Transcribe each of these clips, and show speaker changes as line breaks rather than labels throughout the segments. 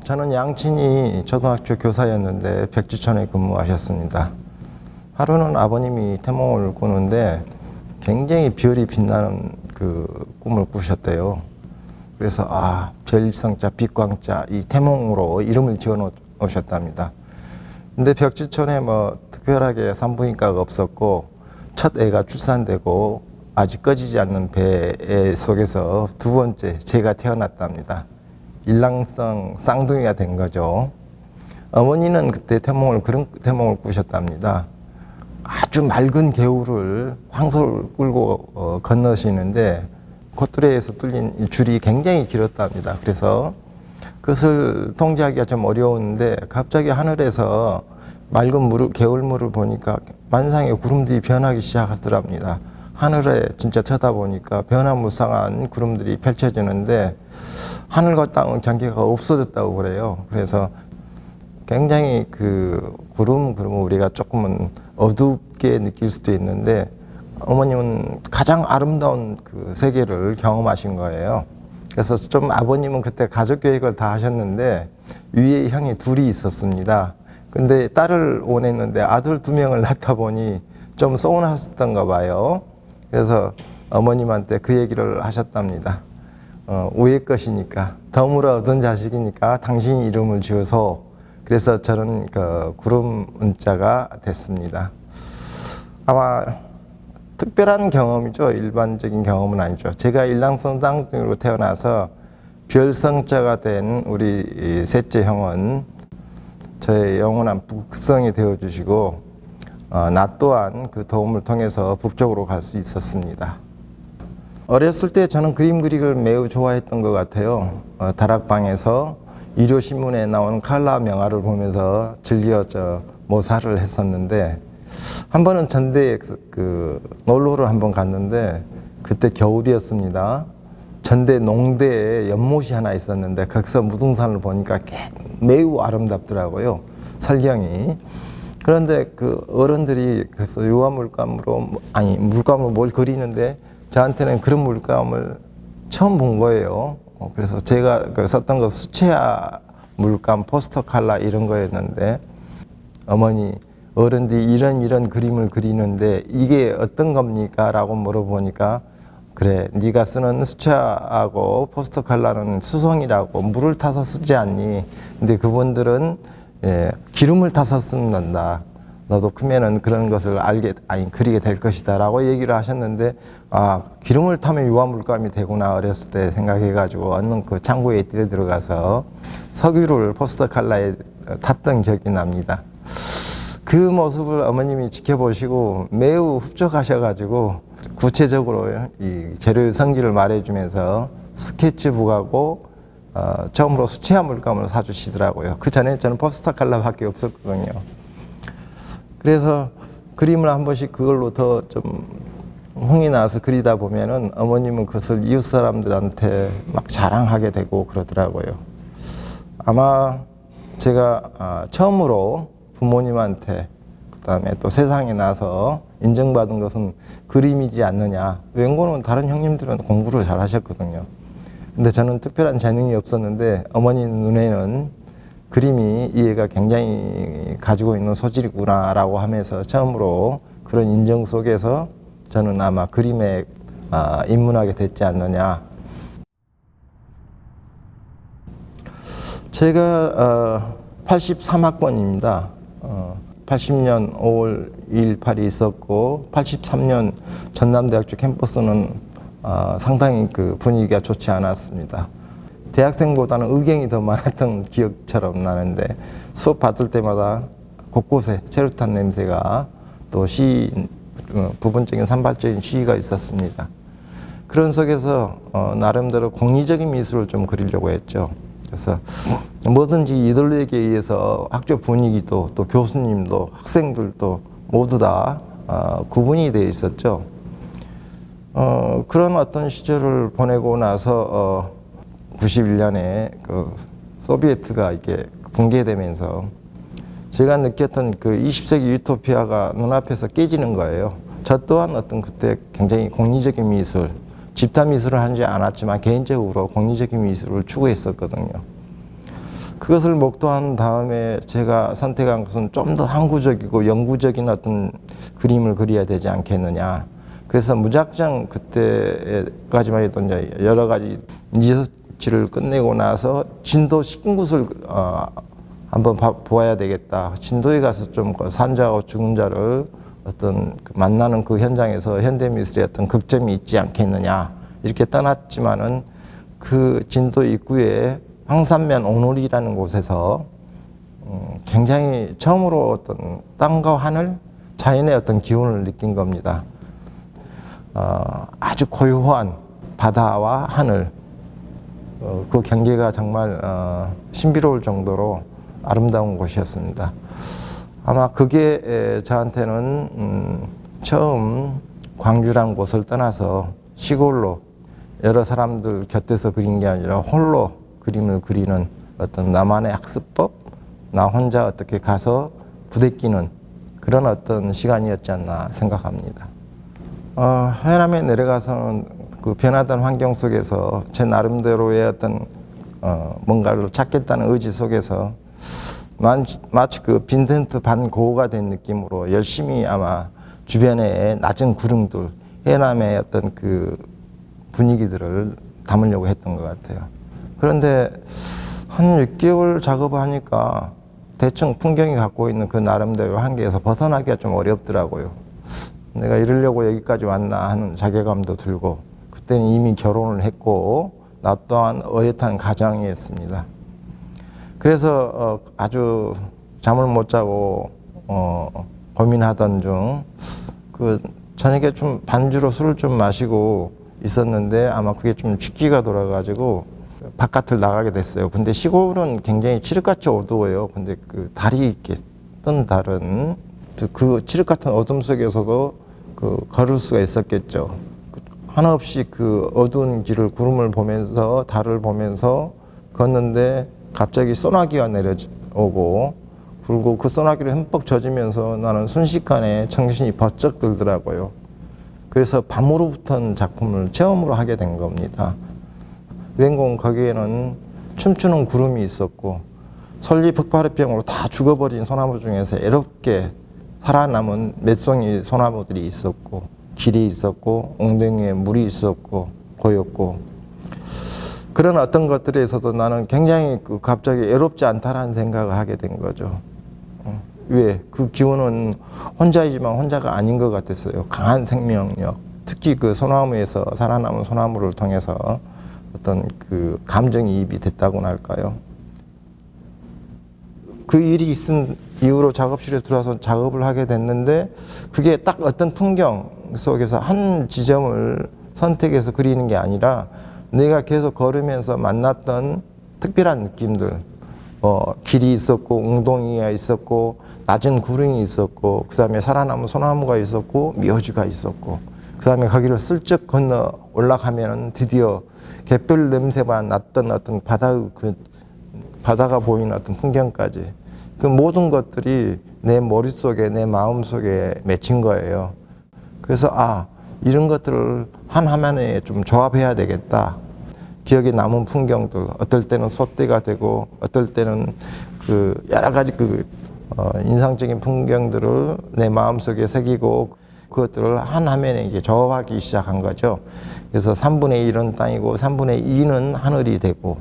저는 양친이 초등학교 교사였는데 백지천에 근무하셨습니다. 하루는 아버님이 태몽을 꾸는데 굉장히 별이 빛나는 그 꿈을 꾸셨대요. 그래서 별성자, 빛광자 이 태몽으로 이름을 지어 놓으셨답니다. 근데 백지천에 뭐 특별하게 산부인과가 없었고 첫 애가 출산되고 아직 꺼지지 않는 배 속에서 두 번째 제가 태어났답니다. 일랑성 쌍둥이가 된 거죠. 어머니는 그때 그런 태몽을 꾸셨답니다. 아주 맑은 개울을 황소를 끌고 건너시는데 콧뚜레에서 뚫린 줄이 굉장히 길었답니다. 그래서 그것을 통제하기가 좀 어려웠는데 갑자기 하늘에서 맑은 개울물을 보니까 만상의 구름들이 변하기 시작하더랍니다. 하늘에 진짜 쳐다보니까 변화무쌍한 구름들이 펼쳐지는데 하늘과 땅은 경계가 없어졌다고 그래요. 그래서 굉장히 그러면 우리가 조금은 어둡게 느낄 수도 있는데 어머님은 가장 아름다운 그 세계를 경험하신 거예요. 그래서 좀 아버님은 그때 가족 계획을 다 하셨는데 위에 형이 둘이 있었습니다. 근데 딸을 원했는데 아들 2명을 낳다 보니 좀 서운하셨던가 봐요. 그래서 어머님한테 그 얘기를 하셨답니다. 우의 것이니까 덤으로 얻은 자식이니까 당신이 이름을 지어서 그래서 저는 구름 운자가 됐습니다. 아마 특별한 경험이죠. 일반적인 경험은 아니죠. 제가 일랑성 쌍둥이로 태어나서 별성자가 된 우리 셋째 형은 저의 영원한 북성이 되어주시고 나 또한 그 도움을 통해서 북쪽으로 갈 수 있었습니다. 어렸을 때 저는 그림 그리기를 매우 좋아했던 것 같아요. 다락방에서 일요신문에 나온 칼라 명화를 보면서 즐겨 모사를 했었는데 한 번은 전대에 놀러를 한번 갔는데 그때 겨울이었습니다. 전대 농대에 연못이 하나 있었는데 거기서 무등산을 보니까 매우 아름답더라고요. 설경이. 그런데 그 어른들이 그래서 물감으로 뭘 그리는데 저한테는 그런 물감을 처음 본 거예요. 그래서 제가 썼던 거 수채화 물감, 포스터 칼라 이런 거였는데 어머니 어른들이 이런 그림을 그리는데 이게 어떤 겁니까? 라고 물어보니까 그래 네가 쓰는 수채화하고 포스터 칼라는 수성이라고 물을 타서 쓰지 않니? 근데 그분들은 기름을 타서 쓴단다. 너도 크면은 그런 것을 그리게 될 것이다 라고 얘기를 하셨는데 기름을 타면 유화물감이 되구나 어렸을 때 생각해가지고 얼른 그 창고에 뛰어들어가서 석유를 포스터 칼라에 탔던 기억이 납니다. 그 모습을 어머님이 지켜보시고 매우 흡족하셔가지고 구체적으로 이 재료의 성질을 말해주면서 스케치북하고 처음으로 수채화 물감을 사주시더라고요. 그 전에 저는 포스터 칼라밖에 없었거든요. 그래서 그림을 한 번씩 그걸로 더 좀 흥이 나서 그리다 보면은 어머님은 그것을 이웃 사람들한테 막 자랑하게 되고 그러더라고요. 아마 제가 처음으로 부모님한테 그다음에 또 세상에 나서 인정받은 것은 그림이지 않느냐. 웬거는 다른 형님들은 공부를 잘 하셨거든요. 근데 저는 특별한 재능이 없었는데 어머니 눈에는 그림이 이 애가 굉장히 가지고 있는 소질이구나 라고 하면서 처음으로 그런 인정 속에서 저는 아마 그림에 입문하게 됐지 않느냐. 제가 83학번입니다. 80년 5월 2일 8이 있었고 83년 전남대학교 캠퍼스는 상당히 그 분위기가 좋지 않았습니다. 대학생보다는 의경이 더 많았던 기억처럼 나는데 수업 받을 때마다 곳곳에 체류탄 냄새가 또 부분적인 산발적인 시위가 있었습니다. 그런 속에서 나름대로 공리적인 미술을 좀 그리려고 했죠. 그래서 뭐든지 이들에게 의해서 학교 분위기도 또 교수님도 학생들도 모두 다 구분이 되어 있었죠. 그런 어떤 시절을 보내고 나서 91년에 그 소비에트가 이렇게 붕괴되면서 제가 느꼈던 그 20세기 유토피아가 눈앞에서 깨지는 거예요. 저 또한 어떤 그때 굉장히 공리적인 미술, 집단 미술을 하지 않았지만 개인적으로 공리적인 미술을 추구했었거든요. 그것을 목도한 다음에 제가 선택한 것은 좀 더 항구적이고 영구적인 어떤 그림을 그려야 되지 않겠느냐. 그래서 무작정 그때까지만 해도 이제 여러 가지 리서치를 끝내고 나서 진도 19곳을 한번 보아야 되겠다. 진도에 가서 좀 산자하고 죽은 자를 어떤 만나는 그 현장에서 현대미술의 어떤 극점이 있지 않겠느냐. 이렇게 떠났지만은 그 진도 입구에 황산면 오놀이라는 곳에서 굉장히 처음으로 어떤 땅과 하늘, 자연의 어떤 기운을 느낀 겁니다. 아주 고요한 바다와 하늘, 그 경계가 정말 신비로울 정도로 아름다운 곳이었습니다. 아마 그게 저한테는 처음 광주란 곳을 떠나서 시골로 여러 사람들 곁에서 그린 게 아니라 홀로 그림을 그리는 어떤 나만의 학습법, 나 혼자 어떻게 가서 부대끼는 그런 어떤 시간이었지 않나 생각합니다. 해남에 내려가서는 그 변화된 환경 속에서 제 나름대로의 어떤 뭔가를 찾겠다는 의지 속에서 마치 그 빈센트 반 고흐가 된 느낌으로 열심히 아마 주변의 낮은 구름들, 해남의 어떤 그 분위기들을 담으려고 했던 것 같아요. 그런데 한 6개월 작업을 하니까 대충 풍경이 갖고 있는 그 나름대로 한계에서 벗어나기가 좀 어렵더라고요. 내가 이러려고 여기까지 왔나 하는 자괴감도 들고, 그때는 이미 결혼을 했고 나 또한 어엿한 가정이었습니다. 그래서 아주 잠을 못 자고 고민하던 중 그 저녁에 좀 반주로 술을 좀 마시고 있었는데 아마 그게 좀 취기가 돌아가지고 바깥을 나가게 됐어요. 근데 시골은 굉장히 칠흑같이 어두워요. 근데 그 달이 이렇게 뜬 달은 그 칠흑 같은 어둠 속에서도 그 걸을 수가 있었겠죠. 한없이 그 어두운 길을 구름을 보면서 달을 보면서 걷는데 갑자기 소나기가 내려오고, 그리고 그 소나기를 흠뻑 젖으면서 나는 순식간에 정신이 번쩍 들더라고요. 그래서 밤으로 붙은 작품을 처음으로 하게 된 겁니다. 주인공 거기에는 춤추는 구름이 있었고 설리 폭발병으로 다 죽어버린 소나무 중에서 애롭게 살아남은 몇 송이 소나무들이 있었고, 길이 있었고, 엉덩이에 물이 있었고, 고였고, 그런 어떤 것들에 있어서 나는 굉장히 갑자기 애롭지 않다라는 생각을 하게 된 거죠. 왜? 그 기운은 혼자이지만 혼자가 아닌 것 같았어요. 강한 생명력, 특히 그 소나무에서 살아남은 소나무를 통해서 어떤 그 감정이입이 됐다고나 할까요? 그 일이 있은 이후로 작업실에 들어와서 작업을 하게 됐는데, 그게 딱 어떤 풍경 속에서 한 지점을 선택해서 그리는 게 아니라 내가 계속 걸으면서 만났던 특별한 느낌들, 길이 있었고 웅덩이가 있었고 낮은 구름이 있었고, 그 다음에 살아남은 소나무가 있었고 묘지가 있었고, 그 다음에 거기를 슬쩍 건너 올라가면은 드디어 갯벌 냄새만 났던 어떤 바다가 보이는 어떤 풍경까지, 그 모든 것들이 내 머릿속에, 내 마음속에 맺힌 거예요. 그래서 이런 것들을 한 화면에 좀 조합해야 되겠다. 기억에 남은 풍경들, 어떨 때는 소떼가 되고 어떨 때는 그 여러 가지 인상적인 풍경들을 내 마음속에 새기고, 그것들을 한 화면에 이제 조합하기 시작한 거죠. 그래서 3분의 1은 땅이고 3분의 2는 하늘이 되고,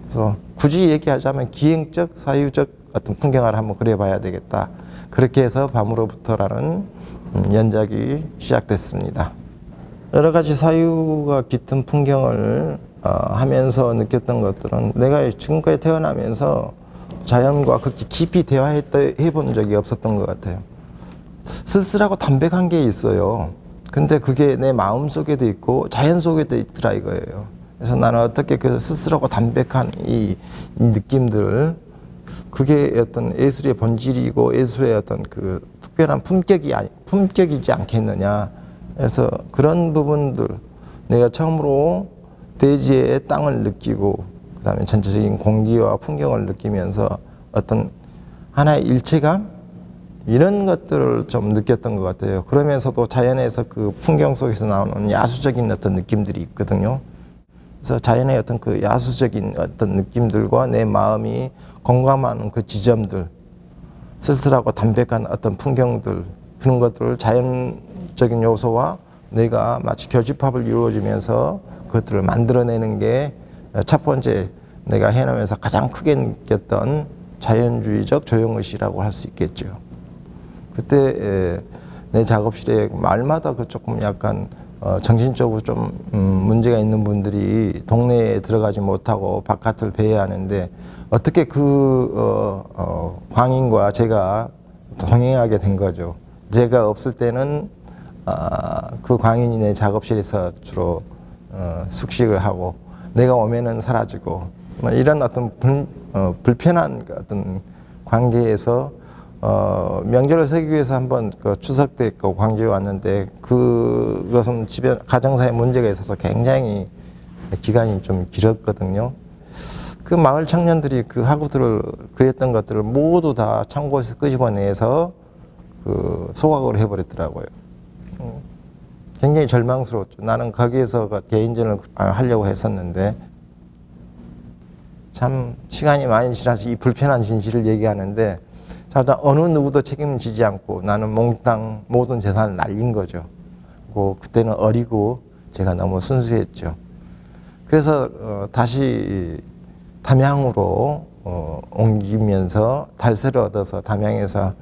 그래서 굳이 얘기하자면 기행적, 사유적 어떤 풍경을 한번 그려봐야 되겠다. 그렇게 해서 밤으로부터라는 연작이 시작됐습니다. 여러 가지 사유가 깃든 풍경을 하면서 느꼈던 것들은, 내가 지금까지 태어나면서 자연과 그렇게 깊이 대화해본 적이 없었던 것 같아요. 쓸쓸하고 담백한 게 있어요. 근데 그게 내 마음 속에도 있고 자연 속에도 있더라 이거예요. 그래서 나는 어떻게 그 쓸쓸하고 담백한 이 느낌들, 그게 어떤 예술의 본질이고 예술의 어떤 그 특별한 품격이지 않겠느냐. 그래서 그런 부분들, 내가 처음으로 대지의 땅을 느끼고 그 다음에 전체적인 공기와 풍경을 느끼면서 어떤 하나의 일체감, 이런 것들을 좀 느꼈던 것 같아요. 그러면서도 자연에서 그 풍경 속에서 나오는 야수적인 어떤 느낌들이 있거든요. 그래서 자연의 어떤 그 야수적인 어떤 느낌들과 내 마음이 공감하는 그 지점들, 쓸쓸하고 담백한 어떤 풍경들, 그런 것들을 자연적인 요소와 내가 마치 교집합을 이루어지면서 그것들을 만들어내는 게 첫 번째 내가 해나면서 가장 크게 느꼈던 자연주의적 조형의식이라고 할 수 있겠죠. 그때 내 작업실에 말마다 그 조금 약간 정신적으로 좀 문제가 있는 분들이 동네에 들어가지 못하고 바깥을 배회야 하는데 어떻게 그 광인과 제가 동행하게 된 거죠. 제가 없을 때는 그 광인이 내 작업실에서 주로 숙식을 하고 내가 오면은 사라지고 뭐 이런 어떤 불편한 어떤 관계에서 명절을 새기기 위해서 한번 그 추석 때 그 광주에 왔는데 그것은 집에 가정사에 문제가 있어서 굉장히 기간이 좀 길었거든요. 그 마을 청년들이 그 하구들을 그렸던 것들을 모두 다 창고에서 끄집어내서 그 소각을 해버렸더라고요. 굉장히 절망스러웠죠. 나는 거기에서 개인전을 하려고 했었는데 참 시간이 많이 지나서 이 불편한 진실을 얘기하는데 어느 누구도 책임을 지지 않고 나는 몽땅 모든 재산을 날린 거죠. 그때는 어리고 제가 너무 순수했죠. 그래서 다시 담양으로 옮기면서 달세를 얻어서 담양에서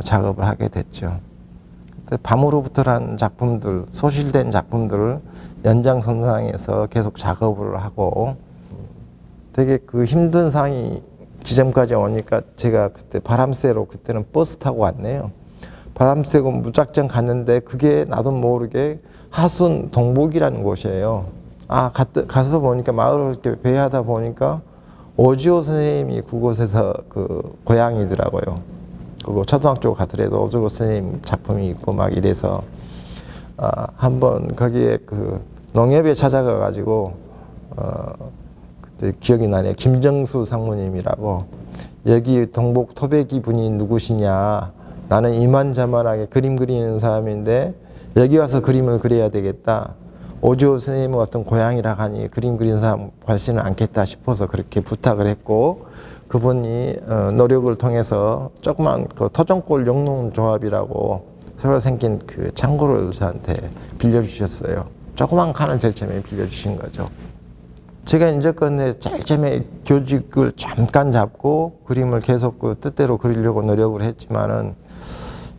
작업을 하게 됐죠. 밤으로부터란 작품들, 소실된 작품들을 연장선상에서 계속 작업을 하고 되게 그 힘든 상이 지점까지 오니까 제가 그때 바람쐬러 그때는 버스 타고 왔네요. 바람쐬고 무작정 갔는데 그게 나도 모르게 하순 동복이라는 곳이에요. 가서 보니까 마을을 이렇게 배회하다 보니까 오지호 선생님이 그곳에서 그 고향이더라고요. 그리고 초등학교 가더라도 오지호 선생님 작품이 있고 막 이래서 한번 거기에 그 농협에 찾아가 가지고 그때 기억이 나네요. 김정수 상무님이라고 여기 동복 토백이 분이 누구시냐, 나는 이만저만하게 그림 그리는 사람인데 여기 와서 그림을 그려야 되겠다. 오지호 선생님은 어떤 고향이라 하니 그림 그리는 사람 관심은 않겠다 싶어서 그렇게 부탁을 했고 그분이 노력을 통해서 조그만 그 토종골 영농조합이라고 새로 생긴 그 창고를 저한테 빌려주셨어요. 조그만 칸을 제일 처음에 빌려주신 거죠. 제가 이제 건데 제일 처음에 교직을 잠깐 잡고 그림을 계속 그 뜻대로 그리려고 노력을 했지만은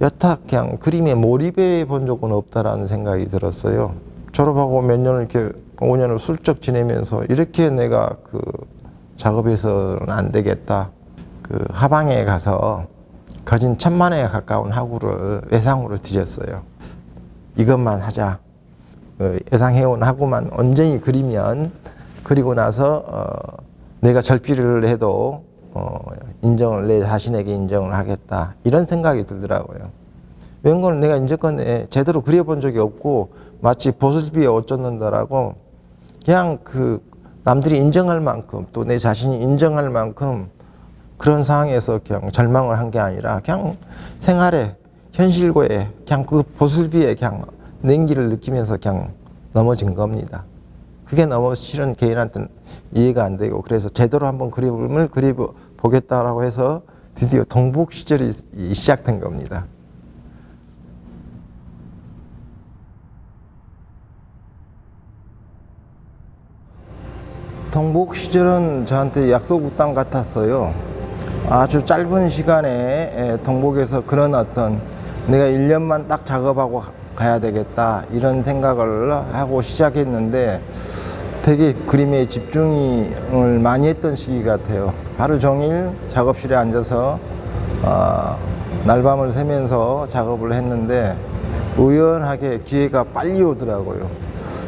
여타 그냥 그림에 몰입해 본 적은 없다라는 생각이 들었어요. 졸업하고 몇 년을 이렇게 5년을 슬쩍 지내면서 이렇게 내가 그 작업해서는 안 되겠다. 그 하방에 가서 거진 1000만에 가까운 하구를 외상으로 드렸어요. 이것만 하자. 예상해온 하구만 온전히 그리면 그리고 나서 내가 절필을 해도 인정을 내 자신에게 인정을 하겠다. 이런 생각이 들더라고요. 웬걸 내가 인제건에 제대로 그려본 적이 없고 마치 보슬비에 옷 젖는다라고 그냥 그 남들이 인정할 만큼 또 내 자신이 인정할 만큼 그런 상황에서 그냥 절망을 한 게 아니라 그냥 생활에 현실고에 그냥 그 보슬비에 그냥 냉기를 느끼면서 그냥 넘어진 겁니다. 그게 너무 실은 개인한테는 이해가 안 되고 그래서 제대로 한번 그림을 그려보겠다라고 해서 드디어 동복 시절이 시작된 겁니다. 동복 시절은 저한테 약속땅 같았어요. 아주 짧은 시간에 동복에서 그런 어떤 내가 1년만 딱 작업하고 가야 되겠다 이런 생각을 하고 시작했는데 되게 그림에 집중을 많이 했던 시기 같아요. 하루 종일 작업실에 앉아서 날밤을 새면서 작업을 했는데 우연하게 기회가 빨리 오더라고요.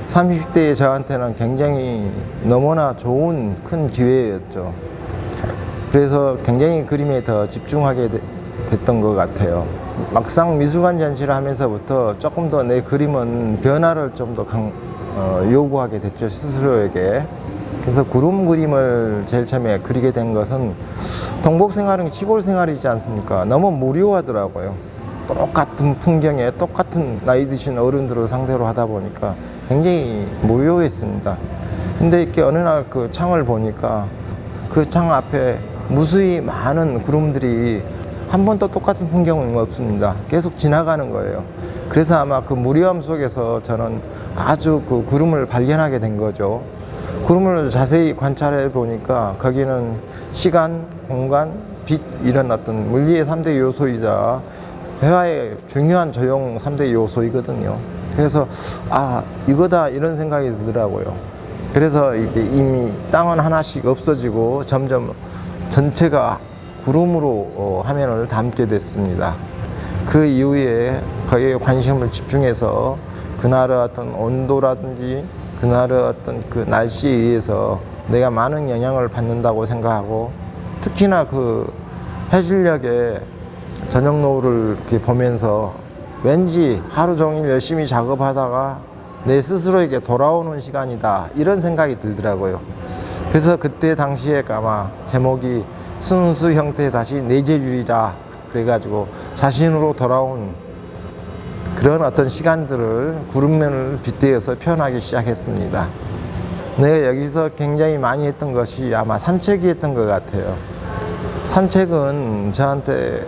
30대의 저한테는 굉장히 너무나 좋은 큰 기회였죠. 그래서 굉장히 그림에 더 집중하게 됐던 것 같아요. 막상 미술관 전시를 하면서부터 조금 더 내 그림은 변화를 좀 더 요구하게 됐죠, 스스로에게. 그래서 구름 그림을 제일 처음에 그리게 된 것은 동복 생활은 시골 생활이지 않습니까? 너무 무료하더라고요. 똑같은 풍경에 똑같은 나이 드신 어른들을 상대로 하다 보니까 굉장히 무료했습니다. 근데 이렇게 어느 날 그 창을 보니까 그 창 앞에 무수히 많은 구름들이 한 번도 똑같은 풍경은 없습니다. 계속 지나가는 거예요. 그래서 아마 그 무료함 속에서 저는 아주 그 구름을 발견하게 된 거죠. 구름을 자세히 관찰해 보니까 거기는 시간, 공간, 빛 이런 어떤 물리의 3대 요소이자 회화의 중요한 조형 3대 요소이거든요. 그래서 이거다 이런 생각이 들더라고요. 그래서 이게 이미 땅은 하나씩 없어지고 점점 전체가 구름으로 화면을 담게 됐습니다. 그 이후에 거기에 관심을 집중해서 그날의 어떤 온도라든지 그날의 어떤 그 날씨에 의해서 내가 많은 영향을 받는다고 생각하고, 특히나 그 해질녘에 저녁 노을을 이렇게 보면서 왠지 하루 종일 열심히 작업하다가 내 스스로에게 돌아오는 시간이다 이런 생각이 들더라고요. 그래서 그때 당시에 아마 제목이 순수 형태의 다시 내재주리라 그래가지고 자신으로 돌아온 그런 어떤 시간들을 구름면을 빗대어서 표현하기 시작했습니다. 내가 여기서 굉장히 많이 했던 것이 아마 산책이었던 것 같아요. 산책은 저한테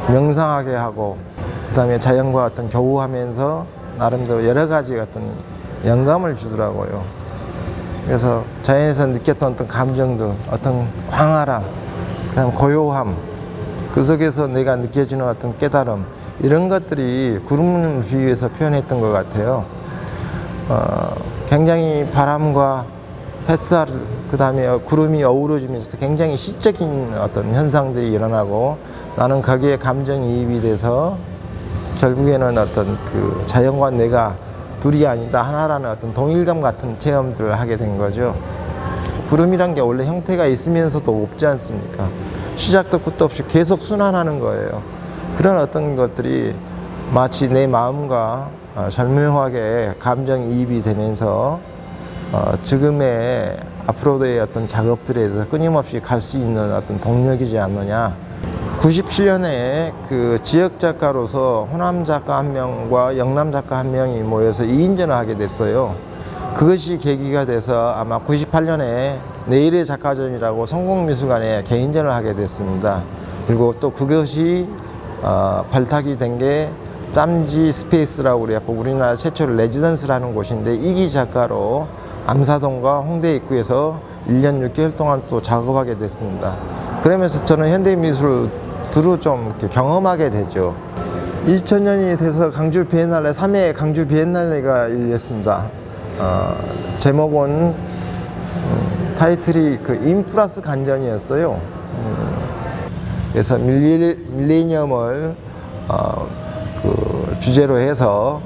명상하게 하고, 그 다음에 자연과 어떤 교우하면서 나름대로 여러 가지 어떤 영감을 주더라고요. 그래서 자연에서 느꼈던 어떤 감정들, 어떤 광활함, 그다음 고요함, 그 속에서 내가 느껴지는 어떤 깨달음, 이런 것들이 구름을 비유해서 표현했던 것 같아요. 굉장히 바람과 햇살, 그 다음에 구름이 어우러지면서 굉장히 시적인 어떤 현상들이 일어나고, 나는 거기에 감정이입이 돼서 결국에는 어떤 그 자연과 내가 둘이 아니다 하나라는 어떤 동일감 같은 체험들을 하게 된 거죠. 구름이란 게 원래 형태가 있으면서도 없지 않습니까? 시작도 끝도 없이 계속 순환하는 거예요. 그런 어떤 것들이 마치 내 마음과 절묘하게 감정이입이 되면서 지금의 앞으로의 어떤 작업들에 대해서 끊임없이 갈 수 있는 어떤 동력이지 않느냐. 97년에 그 지역 작가로서 호남 작가 한 명과 영남 작가 한 명이 모여서 2인전을 하게 됐어요. 그것이 계기가 돼서 아마 98년에 내일의 작가전이라고 성공미술관에 개인전을 하게 됐습니다. 그리고 또 그것이 발탁이 된 게 짬지 스페이스라고 그래갖고 우리나라 최초로 레지던스를 하는 곳인데, 이기 작가로 암사동과 홍대 입구에서 1년 6개월 동안 또 작업하게 됐습니다. 그러면서 저는 현대미술을 좀 이렇게 경험하게 되죠. 2000년이 돼서 강주 비엔날레 3회 강주 비엔날레가 열렸습니다. 제목은 타이틀이 그 인플러스 간전이었어요. 그래서 밀레니엄을 그 주제로 해서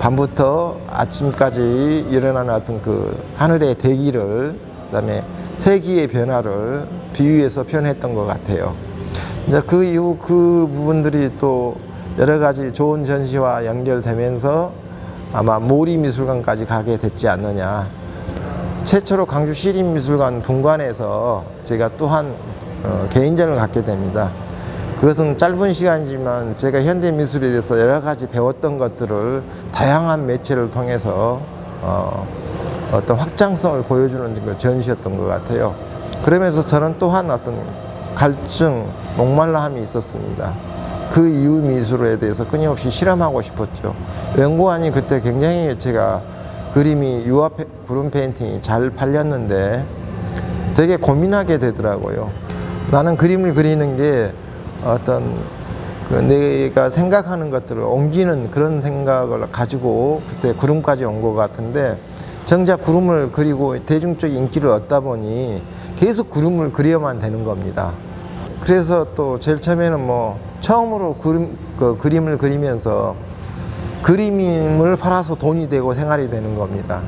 밤부터 아침까지 일어나는 어떤 그 하늘의 대기를, 그다음에 세기의 변화를 비유해서 표현했던 것 같아요. 이제 그 이후 그 부분들이 또 여러 가지 좋은 전시와 연결되면서 아마 모리미술관까지 가게 됐지 않느냐. 최초로 강주 시립미술관 분관에서 제가 또한 개인전을 갖게 됩니다. 그것은 짧은 시간이지만 제가 현대미술에 대해서 여러 가지 배웠던 것들을 다양한 매체를 통해서 어떤 확장성을 보여주는 그 전시였던 것 같아요. 그러면서 저는 또한 어떤 갈증, 목말라함이 있었습니다. 그 이후 미술에 대해서 끊임없이 실험하고 싶었죠. 연구원이 그때 굉장히 제가 그림이 유화 구름 페인팅이 잘 팔렸는데 되게 고민하게 되더라고요. 나는 그림을 그리는 게 어떤 내가 생각하는 것들을 옮기는 그런 생각을 가지고 그때 구름까지 온 것 같은데, 정작 구름을 그리고 대중적 인기를 얻다 보니 계속 구름을 그려야만 되는 겁니다. 그래서 또 제일 처음에는 처음으로 그림을 그리면서 그림을 팔아서 돈이 되고 생활이 되는 겁니다.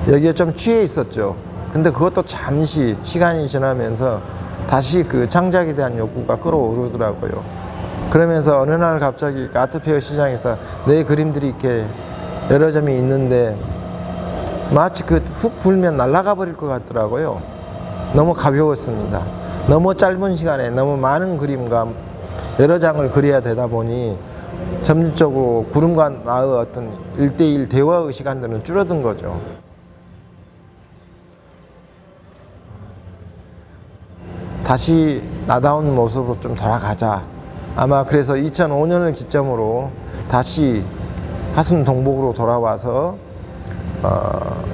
여기에 좀 취해 있었죠. 근데 그것도 잠시 시간이 지나면서 다시 그 창작에 대한 욕구가 끌어오르더라고요. 그러면서 어느 날 갑자기 아트페어 시장에서 내 그림들이 이렇게 여러 점이 있는데 마치 그 훅 불면 날아가 버릴 것 같더라고요. 너무 가벼웠습니다. 너무 짧은 시간에 너무 많은 그림과 여러 장을 그려야 되다 보니 점진적으로 구름과 나의 어떤 1대1 대화의 시간들은 줄어든 거죠. 다시 나다운 모습으로 좀 돌아가자. 아마 그래서 2005년을 기점으로 다시 하순 동북으로 돌아와서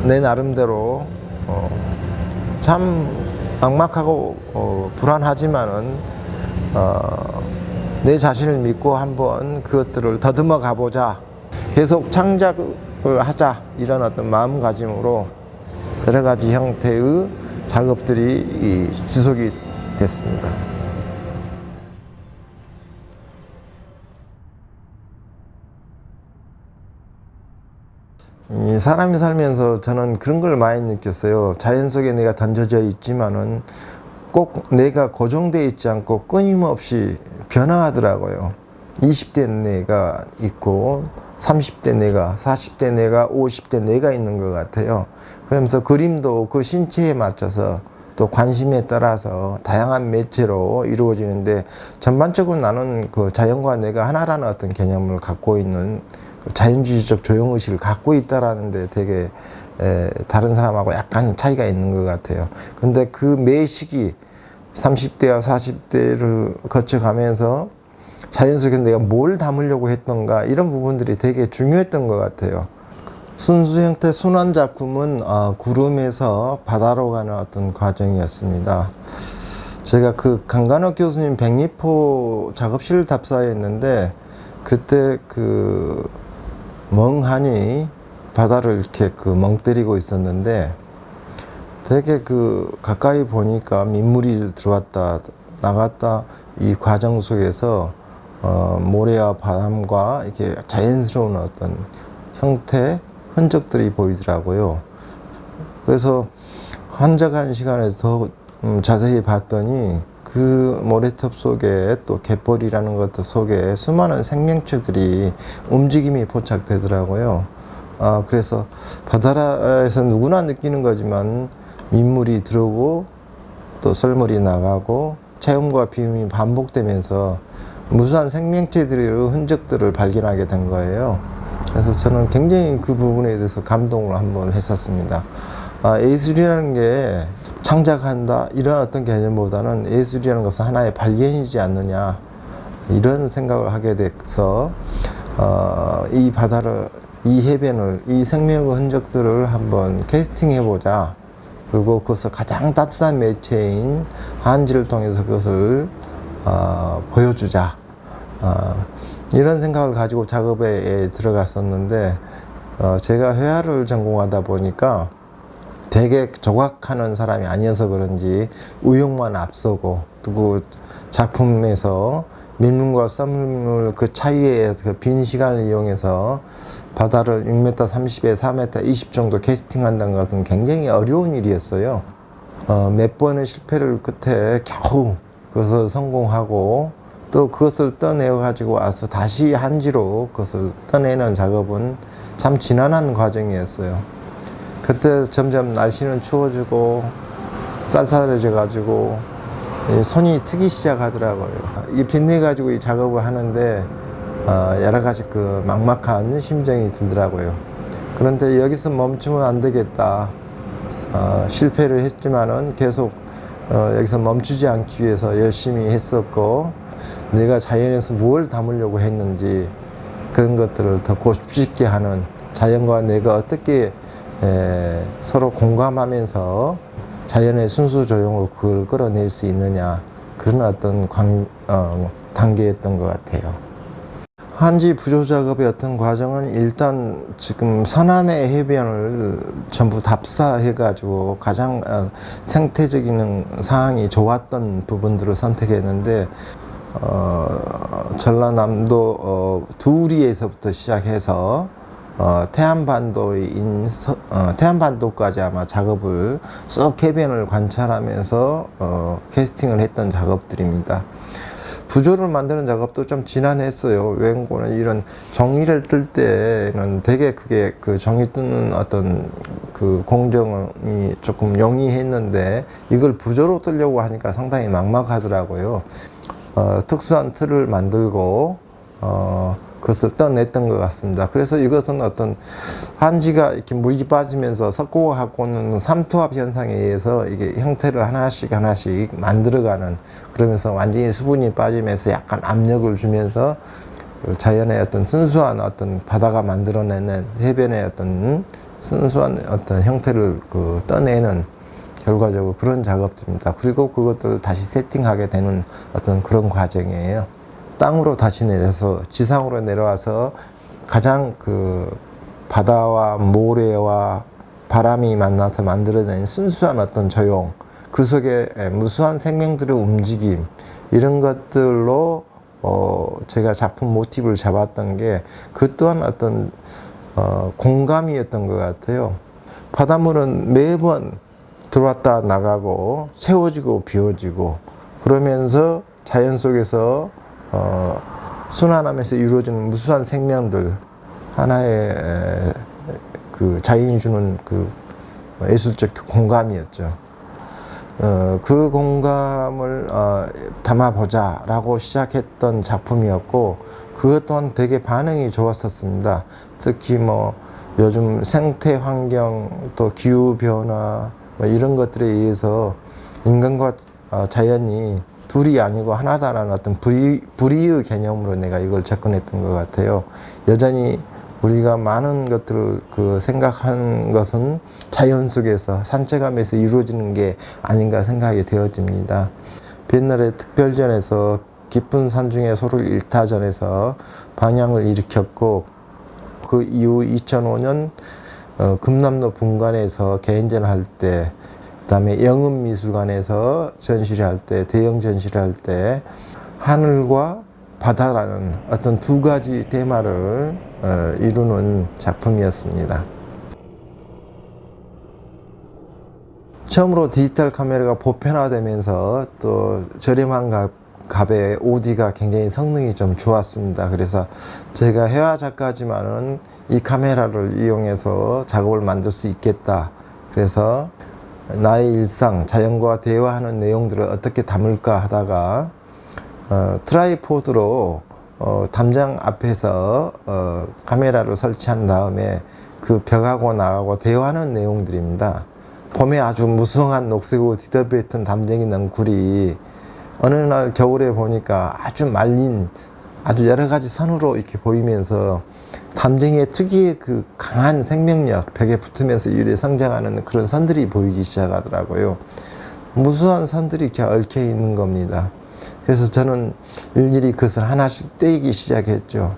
내 나름대로 참 막막하고 불안하지만은 내 자신을 믿고 한번 그것들을 더듬어 가보자. 계속 창작을 하자. 이런 어떤 마음가짐으로 여러 가지 형태의 작업들이 지속이 됐습니다. 이 사람이 살면서 저는 그런 걸 많이 느꼈어요. 자연 속에 내가 던져져 있지만은 꼭 내가 고정되어 있지 않고 끊임없이 변화하더라고요. 20대 내가 있고 30대 내가, 40대 내가, 50대 내가 있는 것 같아요. 그러면서 그림도 그 신체에 맞춰서 또 관심에 따라서 다양한 매체로 이루어지는데, 전반적으로 나는 그 자연과 내가 하나라는 어떤 개념을 갖고 있는 자연주의적 조형의식을 갖고 있다라는 데 되게 다른 사람하고 약간 차이가 있는 것 같아요. 근데 그 매 시기 30대와 40대를 거쳐가면서 자연 속에 내가 뭘 담으려고 했던가, 이런 부분들이 되게 중요했던 것 같아요. 순수 형태 순환 작품은 구름에서 바다로 가는 어떤 과정이었습니다. 제가 그 강간호 교수님 백리포 작업실을 답사했는데, 그때 그 멍하니 바다를 이렇게 멍 때리고 있었는데, 되게 가까이 보니까 민물이 들어왔다 나갔다 이 과정 속에서 모래와 바람과 이렇게 자연스러운 어떤 형태 흔적들이 보이더라고요. 그래서 한적한 시간에서 더 자세히 봤더니 그 모래톱 속에 또 갯벌이라는 것 속에 수많은 생명체들이 움직임이 포착되더라고요. 그래서 바다에서 누구나 느끼는 거지만 민물이 들어오고 또 썰물이 나가고 체험과 비움이 반복되면서 무수한 생명체들의 흔적들을 발견하게 된 거예요. 그래서 저는 굉장히 그 부분에 대해서 감동을 한번 했었습니다. 예술이라는 게 창작한다 이런 어떤 개념보다는 예술이라는 것은 하나의 발견이지 않느냐, 이런 생각을 하게 돼서 이 바다를, 이 해변을, 이 생명의 흔적들을 한번 캐스팅해보자. 그리고 그것을 가장 따뜻한 매체인 한지를 통해서 그것을 보여주자. 이런 생각을 가지고 작업에 들어갔었는데, 제가 회화를 전공하다 보니까 되게 조각하는 사람이 아니어서 그런지 의욕만 앞서고, 또 작품에서 민물과 썰물 그 차이의 그 빈 시간을 이용해서 바다를 6m 30에 4m 20 정도 캐스팅한다는 것은 굉장히 어려운 일이었어요. 몇 번의 실패를 끝에 겨우 그것을 성공하고, 또 그것을 떠내어 가지고 와서 다시 한지로 그것을 떠내는 작업은 참 지난한 과정이었어요. 그때 점점 날씨는 추워지고 쌀쌀해져 가지고 손이 트기 시작하더라고요. 이 빛내 가지고 이 작업을 하는데 여러 가지 막막한 심정이 들더라고요. 그런데 여기서 멈추면 안 되겠다. 실패를 했지만은 계속 여기서 멈추지 않기 위해서 열심히 했었고, 내가 자연에서 무엇을 담으려고 했는지 그런 것들을 더 곱씹게 하는, 자연과 내가 어떻게 서로 공감하면서 자연의 순수 조형으로 그걸 끌어낼 수 있느냐, 그런 어떤 단계였던 것 같아요. 한지 부조 작업의 어떤 과정은 일단 지금 서남의 해변을 전부 답사해 가지고 가장 생태적인 상황이 좋았던 부분들을 선택했는데, 전라남도 두리에서부터 시작해서 태안반도까지 아마 작업을 쭉 해변을 관찰하면서 캐스팅을 했던 작업들입니다. 부조를 만드는 작업도 좀 지난했어요. 웬고는 이런 종이를 뜰 때는 되게 그게 종이 뜨는 어떤 공정이 조금 용이했는데, 이걸 부조로 뜨려고 하니까 상당히 막막하더라고요. 특수한 틀을 만들고 그것을 떠냈던 것 같습니다. 그래서 이것은 어떤 한지가 이렇게 물이 빠지면서 섞고 갖고 오는 삼투압 현상에 의해서 이게 형태를 하나씩 만들어가는, 그러면서 완전히 수분이 빠지면서 약간 압력을 주면서 그 자연의 어떤 순수한 어떤 바다가 만들어내는 해변의 어떤 순수한 어떤 형태를 떠내는 결과적으로 그런 작업들입니다. 그리고 그것들을 다시 세팅하게 되는 어떤 그런 과정이에요. 땅으로 다시 내려서 지상으로 내려와서 가장 바다와 모래와 바람이 만나서 만들어낸 순수한 어떤 조형, 그 속에 무수한 생명들의 움직임, 이런 것들로 제가 작품 모티브를 잡았던 게 그 또한 어떤 공감이었던 것 같아요. 바닷물은 매번 들어왔다 나가고 채워지고 비워지고 그러면서 자연 속에서 순환하면서 이루어지는 무수한 생명들, 하나의 자연이 주는 예술적 공감이었죠. 그 공감을 담아보자 라고 시작했던 작품이었고, 그것 또한 되게 반응이 좋았었습니다. 특히 요즘 생태 환경 또 기후 변화 이런 것들에 의해서 인간과 자연이 둘이 아니고 하나다라는 어떤 불이의 개념으로 내가 이걸 접근했던 것 같아요. 여전히 우리가 많은 것들을 생각한 것은 자연 속에서 산책하면서 이루어지는 게 아닌가 생각이 되어집니다. 옛날에 특별전에서 깊은 산중의 소를 일타전에서 방향을 일으켰고, 그 이후 2005년 금남로 분관에서 개인전을 할 때, 그 다음에 영음미술관에서 전시를 할 때, 대형 전시를 할 때 하늘과 바다라는 어떤 두 가지 테마를 이루는 작품이었습니다. 처음으로 디지털 카메라가 보편화되면서 또 저렴한 값에 OD가 굉장히 성능이 좀 좋았습니다. 그래서 제가 회화 작가지만은 이 카메라를 이용해서 작업을 만들 수 있겠다. 그래서 나의 일상, 자연과 대화하는 내용들을 어떻게 담을까 하다가 트라이포드로 담장 앞에서 카메라를 설치한 다음에 그 벽하고 나하고 대화하는 내용들입니다. 봄에 아주 무성한 녹색으로 뒤덮여있던 담쟁이 넝쿨이 어느 날 겨울에 보니까 아주 말린 아주 여러 가지 선으로 이렇게 보이면서 담쟁이의 특유의 강한 생명력, 벽에 붙으면서 유리에 성장하는 그런 선들이 보이기 시작하더라고요. 무수한 선들이 이렇게 얽혀 있는 겁니다. 그래서 저는 일일이 그것을 하나씩 떼기 시작했죠.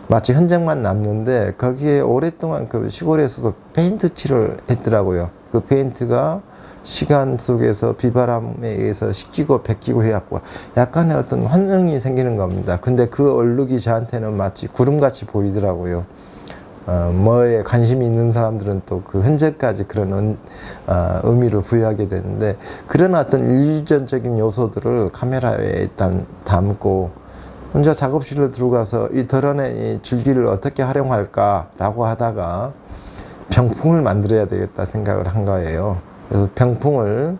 마치 흔적만 남는데 거기에 오랫동안 시골에서도 페인트 칠을 했더라고요. 그 페인트가 시간 속에서 비바람에 의해서 씻기고 벗기고 해갖고 약간의 어떤 환경이 생기는 겁니다. 근데 그 얼룩이 저한테는 마치 구름같이 보이더라고요. 뭐에 관심이 있는 사람들은 또 그 흔적까지 그런 의미를 부여하게 되는데, 그런 어떤 일유전적인 요소들을 카메라에 일단 담고 혼자 작업실로 들어가서 이 덜어낸 이 줄기를 어떻게 활용할까 라고 하다가 병풍을 만들어야 되겠다 생각을 한 거예요. 그래서 병풍을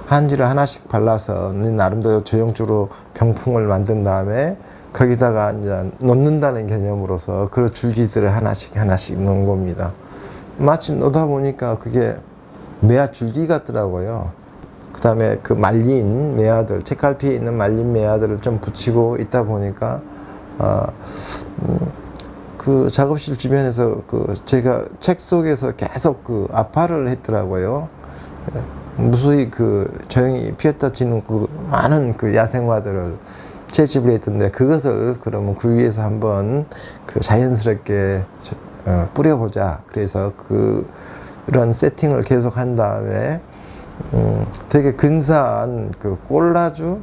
한지를 하나씩 발라서 나름대로 조형적으로 병풍을 만든 다음에 거기다가 이제 놓는다는 개념으로서 그 줄기들을 하나씩 놓은 겁니다. 마치 놓다 보니까 그게 매화 줄기 같더라고요. 그 다음에 그 말린 매화들, 책갈피에 있는 말린 매화들을 좀 붙이고 있다 보니까 그 작업실 주변에서 제가 책 속에서 계속 아파를 했더라고요. 무수히 조용히 피었다 지는 많은 야생화들을 채집을 했던데, 그것을 그러면 그 위에서 한번 자연스럽게 뿌려보자. 그래서 그런 세팅을 계속 한 다음에 되게 근사한 꼴라주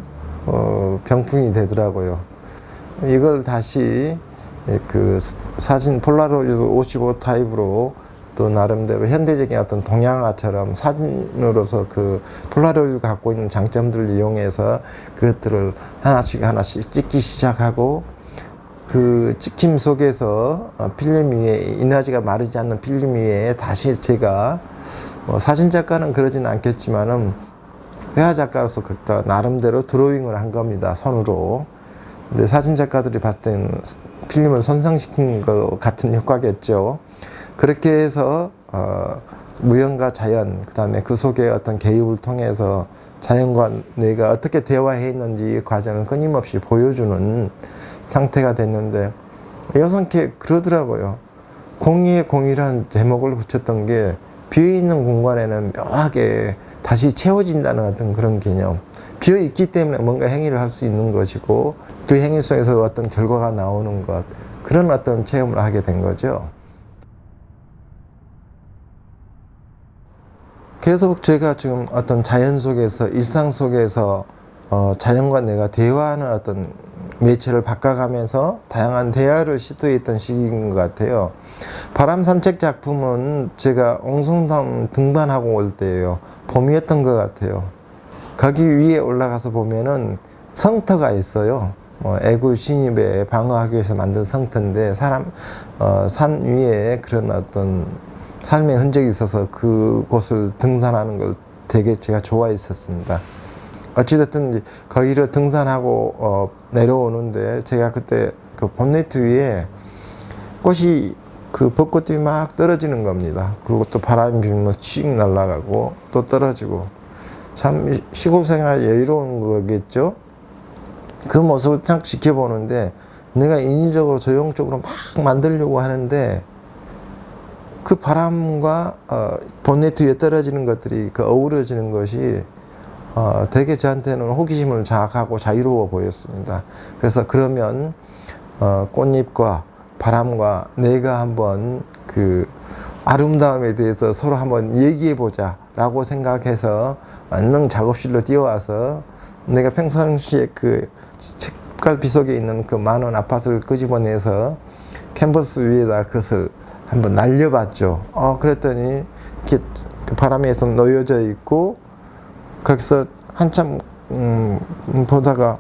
병풍이 되더라고요. 이걸 다시 사진 폴라로이드 55 타입으로 또 나름대로 현대적인 어떤 동양화처럼 사진으로서 폴라로이드가 갖고 있는 장점들을 이용해서 그것들을 하나씩 찍기 시작하고, 그 찍힘 속에서 필름 위에 인화지가 마르지 않는 필름 위에 다시 제가 사진 작가는 그러지는 않겠지만은 회화 작가로서 나름대로 드로잉을 한 겁니다. 손으로. 근데 사진 작가들이 봤을 때는 필름을 손상시킨 것 같은 효과겠죠. 그렇게 해서 무형과 자연, 그 다음에 그 속에 어떤 개입을 통해서 자연과 내가 어떻게 대화했는지 이 과정을 끊임없이 보여주는 상태가 됐는데, 여성께 그러더라고요. 공의의 공이라는 제목을 붙였던 게 비어있는 공간에는 묘하게 다시 채워진다는 어떤 그런 개념. 비어있기 때문에 뭔가 행위를 할 수 있는 것이고, 그 행위 속에서 어떤 결과가 나오는 것, 그런 어떤 체험을 하게 된 거죠. 계속 제가 지금 어떤 자연 속에서, 일상 속에서 자연과 내가 대화하는 어떤 매체를 바꿔가면서 다양한 대화를 시도했던 시기인 것 같아요. 바람 산책 작품은 제가 옹성산 등반하고 올 때예요. 봄이었던 것 같아요. 거기 위에 올라가서 보면은 성터가 있어요. 애국 신입에 방어하기 위해서 만든 성터인데, 산 위에 그런 어떤 삶의 흔적이 있어서 그곳을 등산하는 걸 되게 제가 좋아했었습니다. 어찌됐든 거기를 등산하고 내려오는데, 제가 그때 그 본네트 위에 꽃이, 그 벚꽃들이 막 떨어지는 겁니다. 그리고 또 바람이 불면 씩 날아가고 또 떨어지고, 참 시골 생활 여유로운 거겠죠. 그 모습을 딱 지켜보는데, 내가 인위적으로 조형적으로 막 만들려고 하는데, 그 바람과 본네트 위에 떨어지는 것들이 어우러지는 것이 되게 저한테는 호기심을 자극하고 자유로워 보였습니다. 그래서 그러면 꽃잎과 바람과 내가 한번 그 아름다움에 대해서 서로 한번 얘기해 보자 라고 생각해서 얼른 작업실로 뛰어와서, 내가 평상시에 그 책갈피 속에 있는 그 많은 아파트를 끄집어내서 캔버스 위에다 그것을 한번 날려봤죠. 그랬더니 이렇게 그 바람에서 놓여져 있고, 거기서 한참 보다가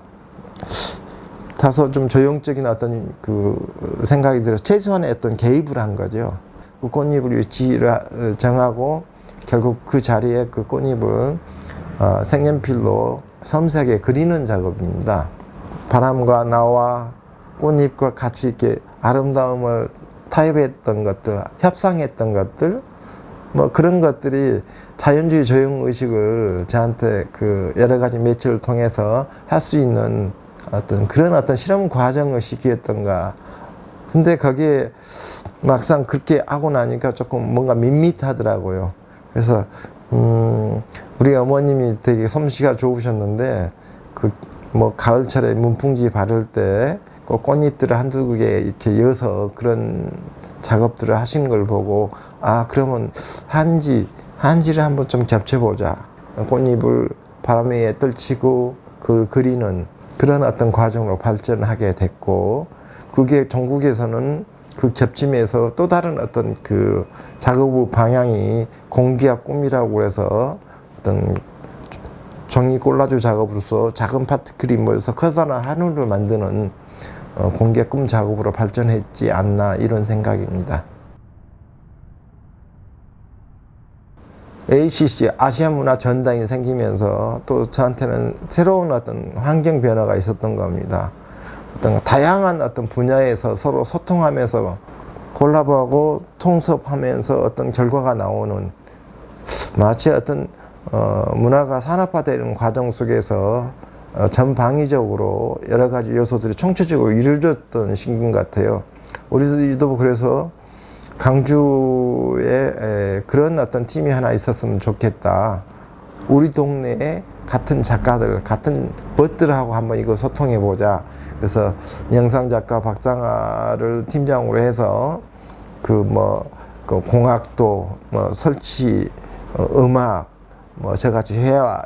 다소 좀 조형적인 어떤 그 생각이 들어서 최소한의 어떤 개입을 한 거죠. 그 꽃잎을 위치를 정하고 결국 그 자리에 그 꽃잎을 색연필로 섬세하게 그리는 작업입니다. 바람과 나와 꽃잎과 같이 이렇게 아름다움을 타협했던 것들, 협상했던 것들, 뭐 그런 것들이 자연주의 조형의식을 저한테 그 여러 가지 매체를 통해서 할 수 있는 그런 어떤 실험 과정의식이었던가. 근데 거기에 막상 그렇게 하고 나니까 조금 뭔가 밋밋하더라고요. 그래서 우리 어머님이 되게 솜씨가 좋으셨는데, 그 뭐 가을철에 문풍지 바를 때 그 꽃잎들을 한두 개 이렇게 이어서 그런 작업들을 하시는 걸 보고, 그러면 한지를 한번 좀 겹쳐보자. 꽃잎을 바람 위에 떨치고 그걸 그리는 그런 어떤 과정으로 발전하게 됐고, 그게 전국에서는 그 겹침에서 또 다른 어떤 그 작업 방향이 공기압 꿈이라고 해서 어떤 종이 콜라주 작업으로서 작은 파티클이 모여서 커다란 하늘을 만드는 공기압 꿈 작업으로 발전했지 않나, 이런 생각입니다. ACC 아시아 문화 전당이 생기면서 또 저한테는 새로운 어떤 환경 변화가 있었던 겁니다. 어떤 다양한 어떤 분야에서 서로 소통하면서 콜라보하고 통섭하면서 어떤 결과가 나오는, 마치 어떤 문화가 산업화되는 과정 속에서 전방위적으로 여러 가지 요소들이 총체적으로 이루어졌던 시기인 것 같아요. 우리도 그래서 강주에 그런 어떤 팀이 하나 있었으면 좋겠다. 우리 동네에 같은 작가들, 같은 벗들하고 한번 이거 소통해 보자. 그래서 영상작가 박상아를 팀장으로 해서 그 공학도, 설치, 음악, 저같이 회화,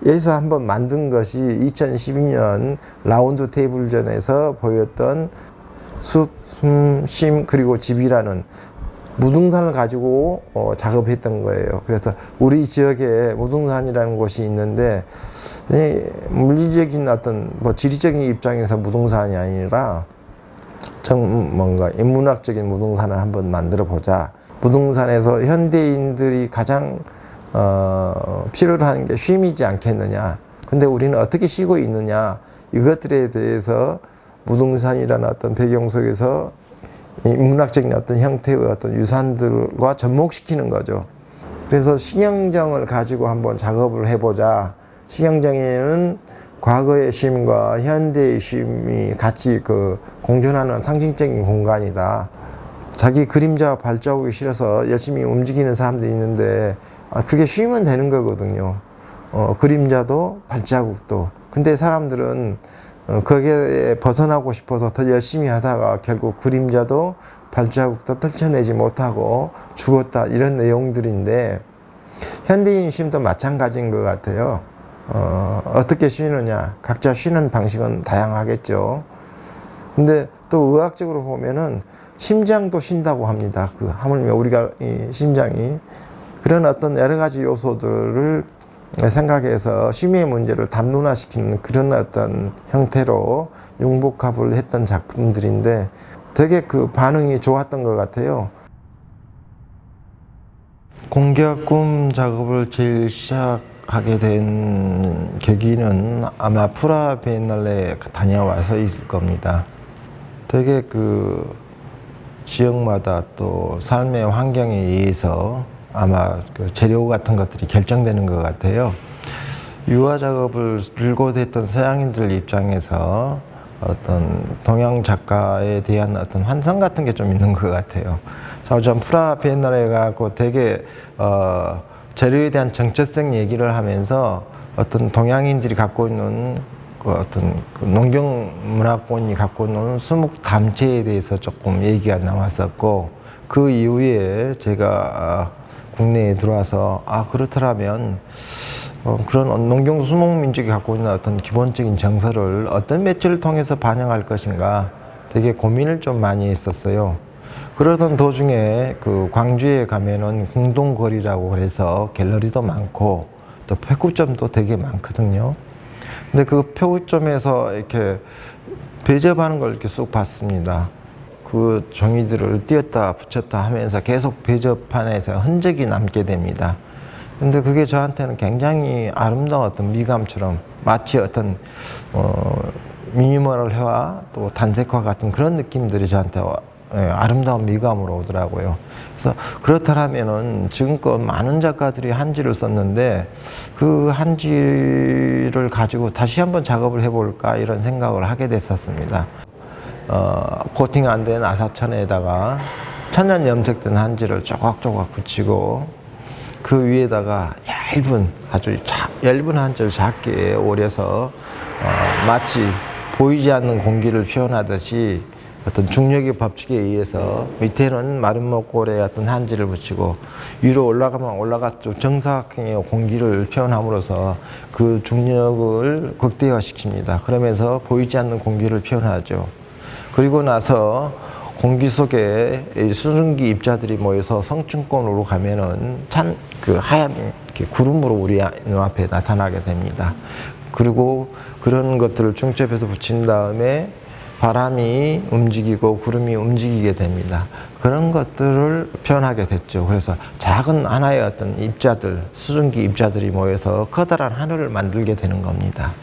에서 한번 만든 것이 2012년 라운드 테이블전에서 보였던 숲, 쉼, 그리고 집이라는 무등산을 가지고 작업했던 거예요. 그래서 우리 지역에 무등산이라는 곳이 있는데, 물리적인 어떤 지리적인 입장에서 무등산이 아니라 뭔가 인문학적인 무등산을 한번 만들어 보자. 무등산에서 현대인들이 가장 필요로 하는 게 쉼이지 않겠느냐. 근데 우리는 어떻게 쉬고 있느냐. 이것들에 대해서 무등산이라는 어떤 배경 속에서 이 문학적인 어떤 형태의 어떤 유산들과 접목시키는 거죠. 그래서 신형정을 가지고 한번 작업을 해보자. 신형정에는 과거의 쉼과 현대의 쉼이 같이 공존하는 상징적인 공간이다. 자기 그림자와 발자국이 실어서 열심히 움직이는 사람들이 있는데 그게 쉬면 되는 거거든요. 그림자도 발자국도. 근데 사람들은 거기에 벗어나고 싶어서 더 열심히 하다가 결국 그림자도 발자국도 떨쳐내지 못하고 죽었다, 이런 내용들인데, 현대인 쉼도 마찬가지인 것 같아요. 어떻게 쉬느냐, 각자 쉬는 방식은 다양하겠죠. 근데 또 의학적으로 보면은 심장도 쉰다고 합니다. 하물며 우리가 이 심장이 그런 어떤 여러 가지 요소들을 생각해서 쉼의 문제를 담론화시키는 그런 어떤 형태로 융복합을 했던 작품들인데 되게 반응이 좋았던 것 같아요. 공격 꿈 작업을 제일 시작하게 된 계기는 아마 프라 비엔날레 다녀와서일 겁니다. 되게 지역마다 또 삶의 환경에 의해서 아마 재료 같은 것들이 결정되는 것 같아요. 유화 작업을 들고 했던 서양인들 입장에서 어떤 동양 작가에 대한 어떤 환상 같은 게 좀 있는 것 같아요. 전 프라 비엔날레 가고 되게 재료에 대한 정체성 얘기를 하면서 어떤 동양인들이 갖고 있는 어떤 농경 문화권이 갖고 있는 수묵 담체에 대해서 조금 얘기가 나왔었고, 그 이후에 제가 국내에 들어와서 그렇더라면 그런 농경 수목 민족이 갖고 있는 어떤 기본적인 정서를 어떤 매체를 통해서 반영할 것인가 되게 고민을 좀 많이 했었어요. 그러던 도중에 광주에 가면은 공동거리라고 해서 갤러리도 많고 또 폐구점도 되게 많거든요. 근데 그 폐구점에서 이렇게 배접하는 걸 이렇게 쑥 봤습니다. 그 종이들을 띄었다 붙였다 하면서 계속 배접판에서 흔적이 남게 됩니다. 근데 그게 저한테는 굉장히 아름다운 어떤 미감처럼, 마치 어떤 미니멀 회화 또 단색화 같은 그런 느낌들이 저한테 아름다운 미감으로 오더라고요. 그래서 그렇다면은 지금껏 많은 작가들이 한지를 썼는데 그 한지를 가지고 다시 한번 작업을 해볼까, 이런 생각을 하게 됐었습니다. 코팅 안 된 아사천에다가 천연 염색된 한지를 조각조각 붙이고 그 위에다가 아주 얇은 한지를 작게 오려서 마치 보이지 않는 공기를 표현하듯이 어떤 중력의 법칙에 의해서 밑에는 마른 목골에 어떤 한지를 붙이고 위로 올라가면 올라갈수록 정사각형의 공기를 표현함으로써 그 중력을 극대화시킵니다. 그러면서 보이지 않는 공기를 표현하죠. 그리고 나서 공기 속에 수증기 입자들이 모여서 성층권으로 가면은 하얀 구름으로 우리 눈앞에 나타나게 됩니다. 그리고 그런 것들을 중첩해서 붙인 다음에 바람이 움직이고 구름이 움직이게 됩니다. 그런 것들을 표현하게 됐죠. 그래서 작은 하나의 어떤 입자들, 수증기 입자들이 모여서 커다란 하늘을 만들게 되는 겁니다.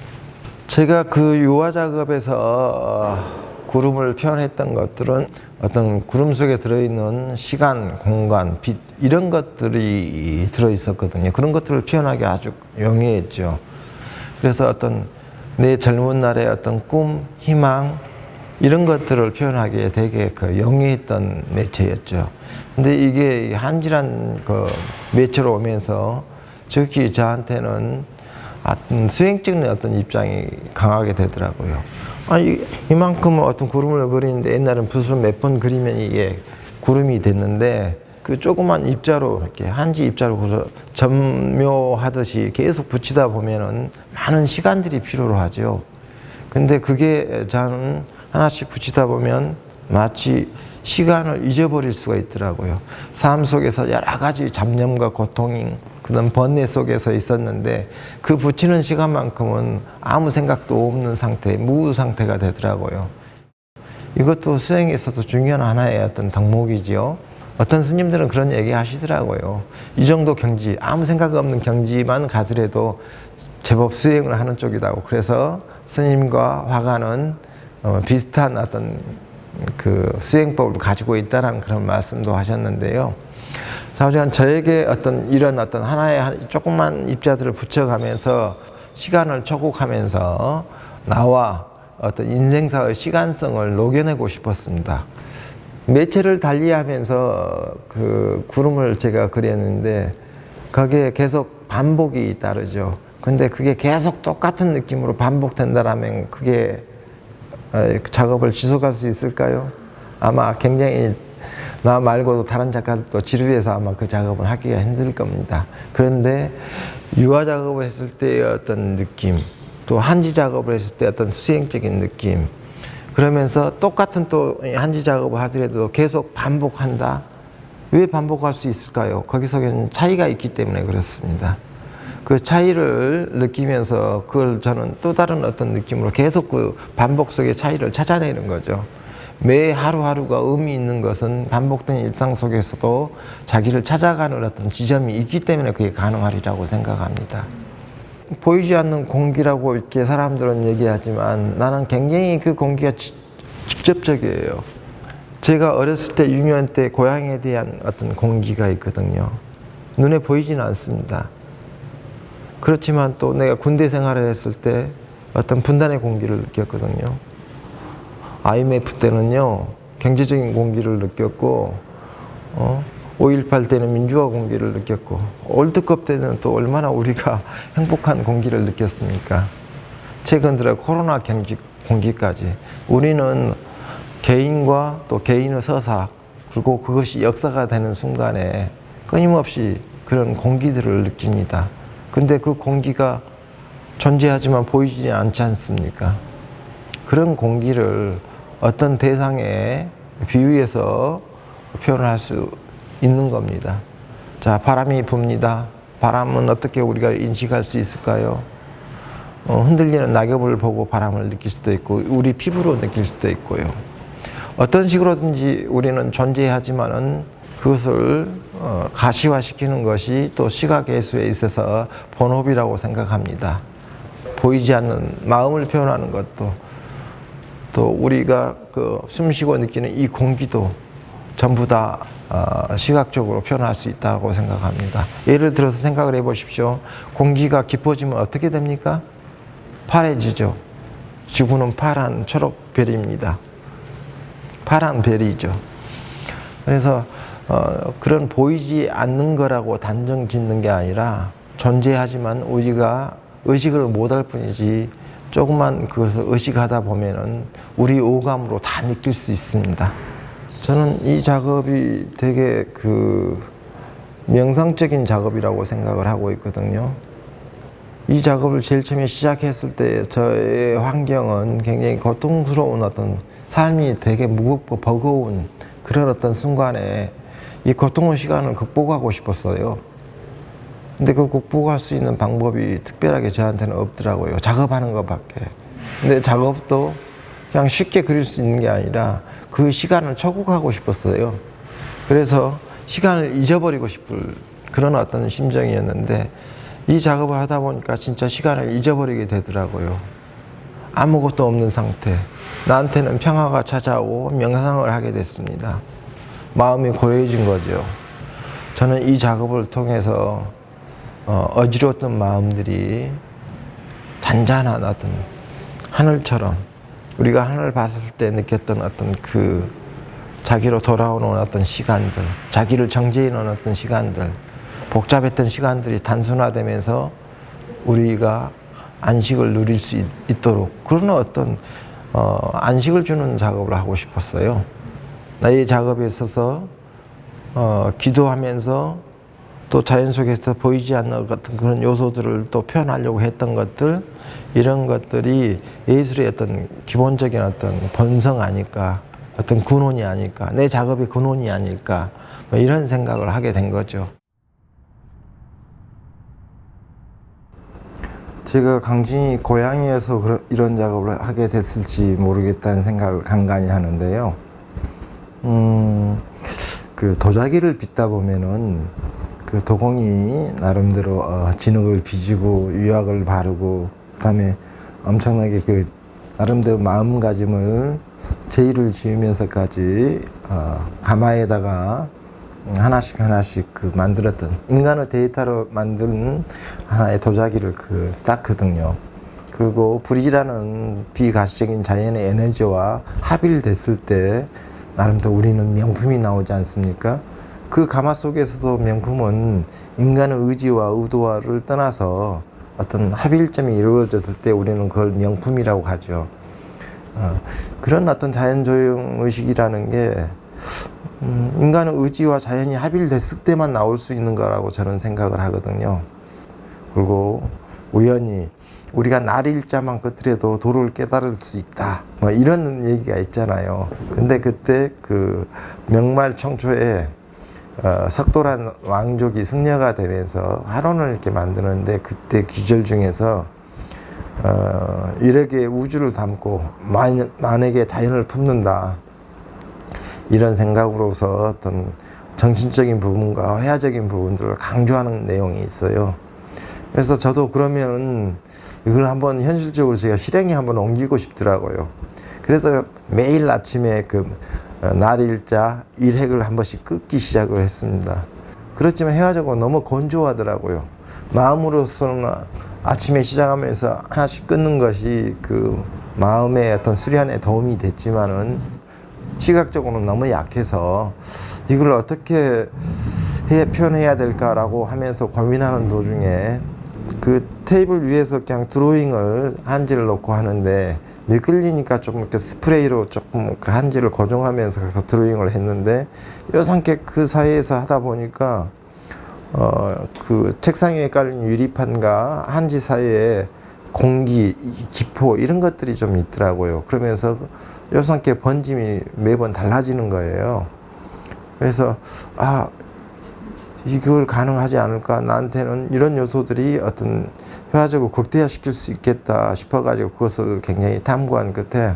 제가 그 유화 작업에서 구름을 표현했던 것들은 어떤 구름 속에 들어있는 시간, 공간, 빛, 이런 것들이 들어있었거든요. 그런 것들을 표현하기 아주 용이했죠. 그래서 어떤 내 젊은 날의 어떤 꿈, 희망, 이런 것들을 표현하기에 되게 용이했던 매체였죠. 근데 이게 한지란 매체로 오면서 특히 저한테는 수행적인 어떤 입장이 강하게 되더라고요. 이만큼 어떤 구름을 그리는데 옛날엔 붓을 몇 번 그리면 이게 구름이 됐는데 그 조그만 입자로 이렇게 한지 입자로 점묘하듯이 계속 붙이다 보면은 많은 시간들이 필요로 하죠. 근데 그게 저는 하나씩 붙이다 보면 마치 시간을 잊어버릴 수가 있더라고요. 삶 속에서 여러 가지 잡념과 고통이 그런 번뇌 속에서 있었는데 그 붙이는 시간만큼은 아무 생각도 없는 상태, 무우 상태가 되더라고요. 이것도 수행에 있어서 중요한 하나의 어떤 덕목이지요. 어떤 스님들은 그런 얘기 하시더라고요. 이 정도 경지, 아무 생각 없는 경지만 가더라도 제법 수행을 하는 쪽이라고. 그래서 스님과 화가는 비슷한 어떤 그 수행법을 가지고 있다라는 그런 말씀도 하셨는데요. 사실은 저에게 이런 하나의 조그만 입자들을 붙여가면서 시간을 초국하면서 나와 인생사의 시간성을 녹여내고 싶었습니다. 매체를 달리하면서 그 구름을 제가 그렸는데 거기에 계속 반복이 따르죠. 근데 그게 계속 똑같은 느낌으로 반복된다라면 그게 작업을 지속할 수 있을까요? 아마 굉장히 나 말고도 다른 작가들도 지루해서 아마 그 작업을 하기가 힘들 겁니다. 그런데 유화 작업을 했을 때의 어떤 느낌, 또 한지 작업을 했을 때 어떤 수행적인 느낌, 그러면서 똑같은 또 한지 작업을 하더라도 계속 반복한다? 왜 반복할 수 있을까요? 거기서는 차이가 있기 때문에 그렇습니다. 그 차이를 느끼면서 그걸 저는 또 다른 어떤 느낌으로 계속 그 반복 속의 차이를 찾아내는 거죠. 매 하루하루가 의미 있는 것은 반복된 일상 속에서도 자기를 찾아가는 어떤 지점이 있기 때문에 그게 가능하리라고 생각합니다. 보이지 않는 공기라고 이렇게 사람들은 얘기하지만 나는 굉장히 그 공기가 직접적이에요. 제가 어렸을 때 유년 때 고향에 대한 어떤 공기가 있거든요. 눈에 보이지는 않습니다. 그렇지만 또 내가 군대 생활을 했을 때 어떤 분단의 공기를 느꼈거든요. IMF 때는요, 경제적인 공기를 느꼈고, 5.18 때는 민주화 공기를 느꼈고, 월드컵 때는 또 얼마나 우리가 행복한 공기를 느꼈습니까? 최근 들어 코로나 공기까지. 우리는 개인과 또 개인의 서사, 그리고 그것이 역사가 되는 순간에 끊임없이 그런 공기들을 느낍니다. 근데 그 공기가 존재하지만 보이지 않지 않습니까? 그런 공기를 어떤 대상에 비유해서 표현할 수 있는 겁니다. 자, 바람이 붑니다. 바람은 어떻게 우리가 인식할 수 있을까요? 흔들리는 낙엽을 보고 바람을 느낄 수도 있고 우리 피부로 느낄 수도 있고요. 어떤 식으로든지 우리는 존재하지만은 그것을 가시화시키는 것이 또 시각예술에 있어서 본업이라고 생각합니다. 보이지 않는 마음을 표현하는 것도 또 우리가 그 숨쉬고 느끼는 이 공기도 전부 다 시각적으로 표현할 수 있다고 생각합니다. 예를 들어서 생각을 해보십시오. 공기가 깊어지면 어떻게 됩니까? 파래지죠. 지구는 파란 초록별입니다. 파란 별이죠. 그래서 그런 보이지 않는 거라고 단정 짓는 게 아니라 존재하지만 우리가 의식을 못할 뿐이지 조금만 그것을 의식하다 보면은 우리 오감으로 다 느낄 수 있습니다. 저는 이 작업이 되게 그 명상적인 작업이라고 생각을 하고 있거든요. 이 작업을 제일 처음에 시작했을 때 저의 환경은 굉장히 고통스러운 어떤 삶이 되게 무겁고 버거운 그런 어떤 순간에 이 고통의 시간을 극복하고 싶었어요. 근데 그 극복할 수 있는 방법이 특별하게 저한테는 없더라고요. 작업하는 것밖에. 근데 작업도 그냥 쉽게 그릴 수 있는 게 아니라 그 시간을 초국하고 싶었어요. 그래서 시간을 잊어버리고 싶을 그런 어떤 심정이었는데 이 작업을 하다 보니까 진짜 시간을 잊어버리게 되더라고요. 아무것도 없는 상태. 나한테는 평화가 찾아오고 명상을 하게 됐습니다. 마음이 고요해진 거죠. 저는 이 작업을 통해서 어지러웠던 마음들이 잔잔한 어떤 하늘처럼 우리가 하늘을 봤을 때 느꼈던 어떤 그 자기로 돌아오는 어떤 시간들, 자기를 정지해 놓은 어떤 시간들, 복잡했던 시간들이 단순화되면서 우리가 안식을 누릴 수 있도록 그런 어떤 안식을 주는 작업을 하고 싶었어요. 나의 작업에 있어서 기도하면서 또 자연 속에서 보이지 않는 같은 그런 요소들을 또 표현하려고 했던 것들, 이런 것들이 예술의 어떤 기본적인 어떤 본성 아닐까, 어떤 근원이 아닐까, 내 작업의 근원이 아닐까, 뭐 이런 생각을 하게 된 거죠. 제가 강진이 고향에서 이런 작업을 하게 됐을지 모르겠다는 생각을 간간히 하는데요. 그 도자기를 빚다 보면은 그 도공이 나름대로 진흙을 빚고 유약을 바르고 그다음에 엄청나게 그 나름대로 마음가짐을 제의를 지으면서까지 가마에다가 하나씩 하나씩 그 만들었던 인간의 데이터로 만든 하나의 도자기를 그 쌓거든요. 그리고 불이라는 비가시적인 자연의 에너지와 합일됐을 때 나름대로 우리는 명품이 나오지 않습니까? 그 가마 속에서도 명품은 인간의 의지와 의도와를 떠나서 어떤 합일점이 이루어졌을 때 우리는 그걸 명품이라고 하죠. 그런 어떤 자연조형 의식이라는 게 인간의 의지와 자연이 합일됐을 때만 나올 수 있는 거라고 저는 생각을 하거든요. 그리고 우연히 우리가 날일자만 끄트려도 도를 깨달을 수 있다, 뭐 이런 얘기가 있잖아요. 근데 그때 그 명말 청초에 석도란 왕족이 승려가 되면서 화론을 이렇게 만드는데 그때 귀절 중에서 일에게 우주를 담고 만에게 자연을 품는다, 이런 생각으로서 어떤 정신적인 부분과 회화적인 부분들을 강조하는 내용이 있어요. 그래서 저도 그러면 이걸 한번 현실적으로 제가 실행에 한번 옮기고 싶더라고요. 그래서 매일 아침에 그 날일자 일획을 한 번씩 긋기 시작을 했습니다. 그렇지만 회화적으로 너무 건조하더라고요. 마음으로서는 아침에 시작하면서 하나씩 끊는 것이 그 마음의 어떤 수련에 도움이 됐지만은 시각적으로는 너무 약해서 이걸 어떻게 표현해야 될까라고 하면서 고민하는 도중에 그 테이블 위에서 그냥 드로잉을 한지를 놓고 하는데 미끌리니까 좀 이렇게 스프레이로 조금 그 한지를 고정하면서 그래서 드로잉을 했는데 요상하게 그 사이에서 하다 보니까 그 책상 위에 깔린 유리판과 한지 사이에 공기, 기포 이런 것들이 좀 있더라고요. 그러면서 요상하게 번짐이 매번 달라지는 거예요. 그래서 이걸 가능하지 않을까, 나한테는 이런 요소들이 어떤 회화적으로 극대화시킬 수 있겠다 싶어가지고 그것을 굉장히 탐구한 끝에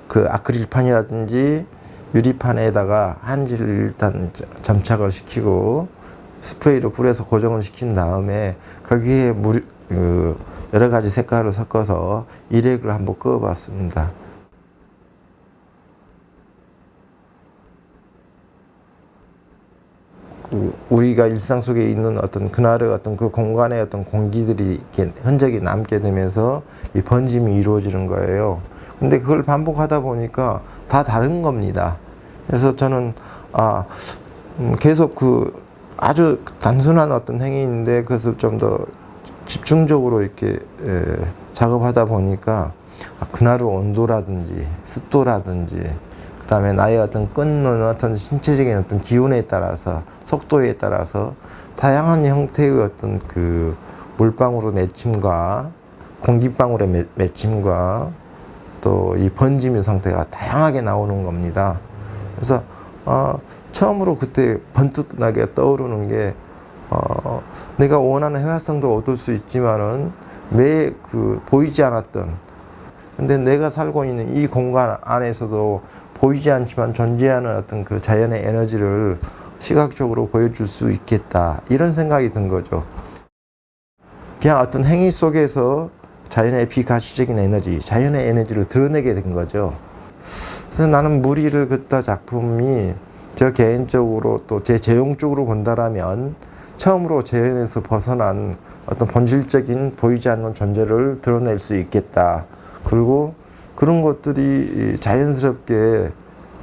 그 아크릴판이라든지 유리판에다가 한지를 일단 점착을 시키고 스프레이로 불에서 고정을 시킨 다음에 거기에 여러 가지 색깔을 섞어서 일획을 한번 그어봤습니다. 우리가 일상 속에 있는 어떤 그날의 어떤 그 공간의 어떤 공기들이 이렇게 흔적이 남게 되면서 이 번짐이 이루어지는 거예요. 근데 그걸 반복하다 보니까 다 다른 겁니다. 그래서 저는 계속 그 아주 단순한 어떤 행위인데 그것을 좀 더 집중적으로 이렇게 작업하다 보니까 그날의 온도라든지 습도라든지 그 다음에 나의 어떤 끊는 어떤 신체적인 어떤 기운에 따라서 속도에 따라서 다양한 형태의 어떤 그 물방울의 맺힘과 공기방울의 맺힘과 또 이 번짐의 상태가 다양하게 나오는 겁니다. 그래서 처음으로 그때 번뜩 나게 떠오르는 게 내가 원하는 회화성도 얻을 수 있지만은 매 그 보이지 않았던, 근데 내가 살고 있는 이 공간 안에서도 보이지 않지만 존재하는 어떤 그 자연의 에너지를 시각적으로 보여줄 수 있겠다, 이런 생각이 든 거죠. 그냥 어떤 행위 속에서 자연의 비가시적인 에너지, 자연의 에너지를 드러내게 된 거죠. 그래서 나는 무리를 긋다 작품이 저 개인적으로 또 제 제용적으로 본다라면 처음으로 자연에서 벗어난 어떤 본질적인 보이지 않는 존재를 드러낼 수 있겠다. 그리고 그런 것들이 자연스럽게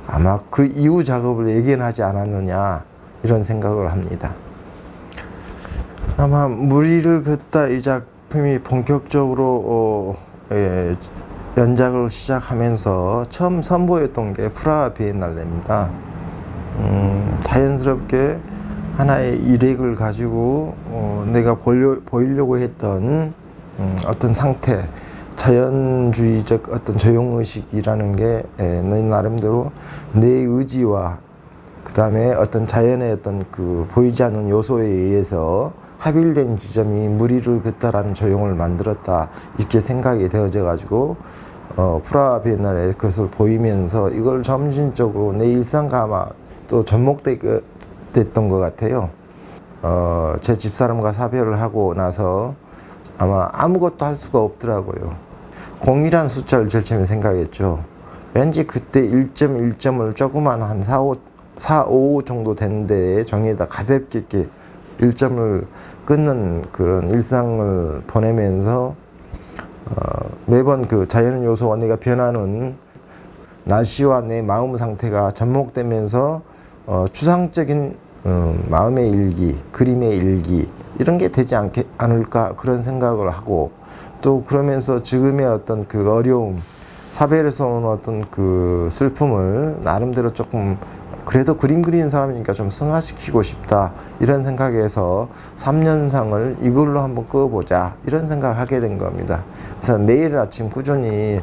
아마 그 이후 작업을 예견하지 않았느냐, 이런 생각을 합니다. 아마 무리를 긋다 이 작품이 본격적으로 연작을 시작하면서 처음 선보였던 게 프라하 비엔날레입니다. 자연스럽게 하나의 일획을 가지고 내가 보이려고 했던 어떤 상태, 자연주의적 어떤 조형의식이라는 게 내 나름대로 내 의지와 그 다음에 어떤 자연의 어떤 그 보이지 않는 요소에 의해서 합일된 지점이 무리를 긋다라는 조형을 만들었다, 이렇게 생각이 되어져 가지고 프라하 비엔날레 그것을 보이면서 이걸 점진적으로 내 일상감화 또 접목됐던 것 같아요. 제 집사람과 사별을 하고 나서 아마 아무것도 할 수가 없더라고요. 0이라는 숫자를 제일 처음에 생각했죠. 왠지 그때 1.1점을 조그만 한 4, 5 정도 되는데 종이에다 가볍게 이렇게 1점을 끊는 그런 일상을 보내면서 매번 그 자연 요소와 내가 변하는 날씨와 내 마음 상태가 접목되면서 추상적인 마음의 일기, 그림의 일기 이런 게 되지 않을까 그런 생각을 하고 또 그러면서 지금의 어떤 그 어려움, 사별에서 오는 어떤 그 슬픔을 나름대로 조금 그래도 그림 그리는 사람이니까 좀 승화시키고 싶다 이런 생각에서 3년상을 이걸로 한번 그어보자 이런 생각을 하게 된 겁니다. 그래서 매일 아침 꾸준히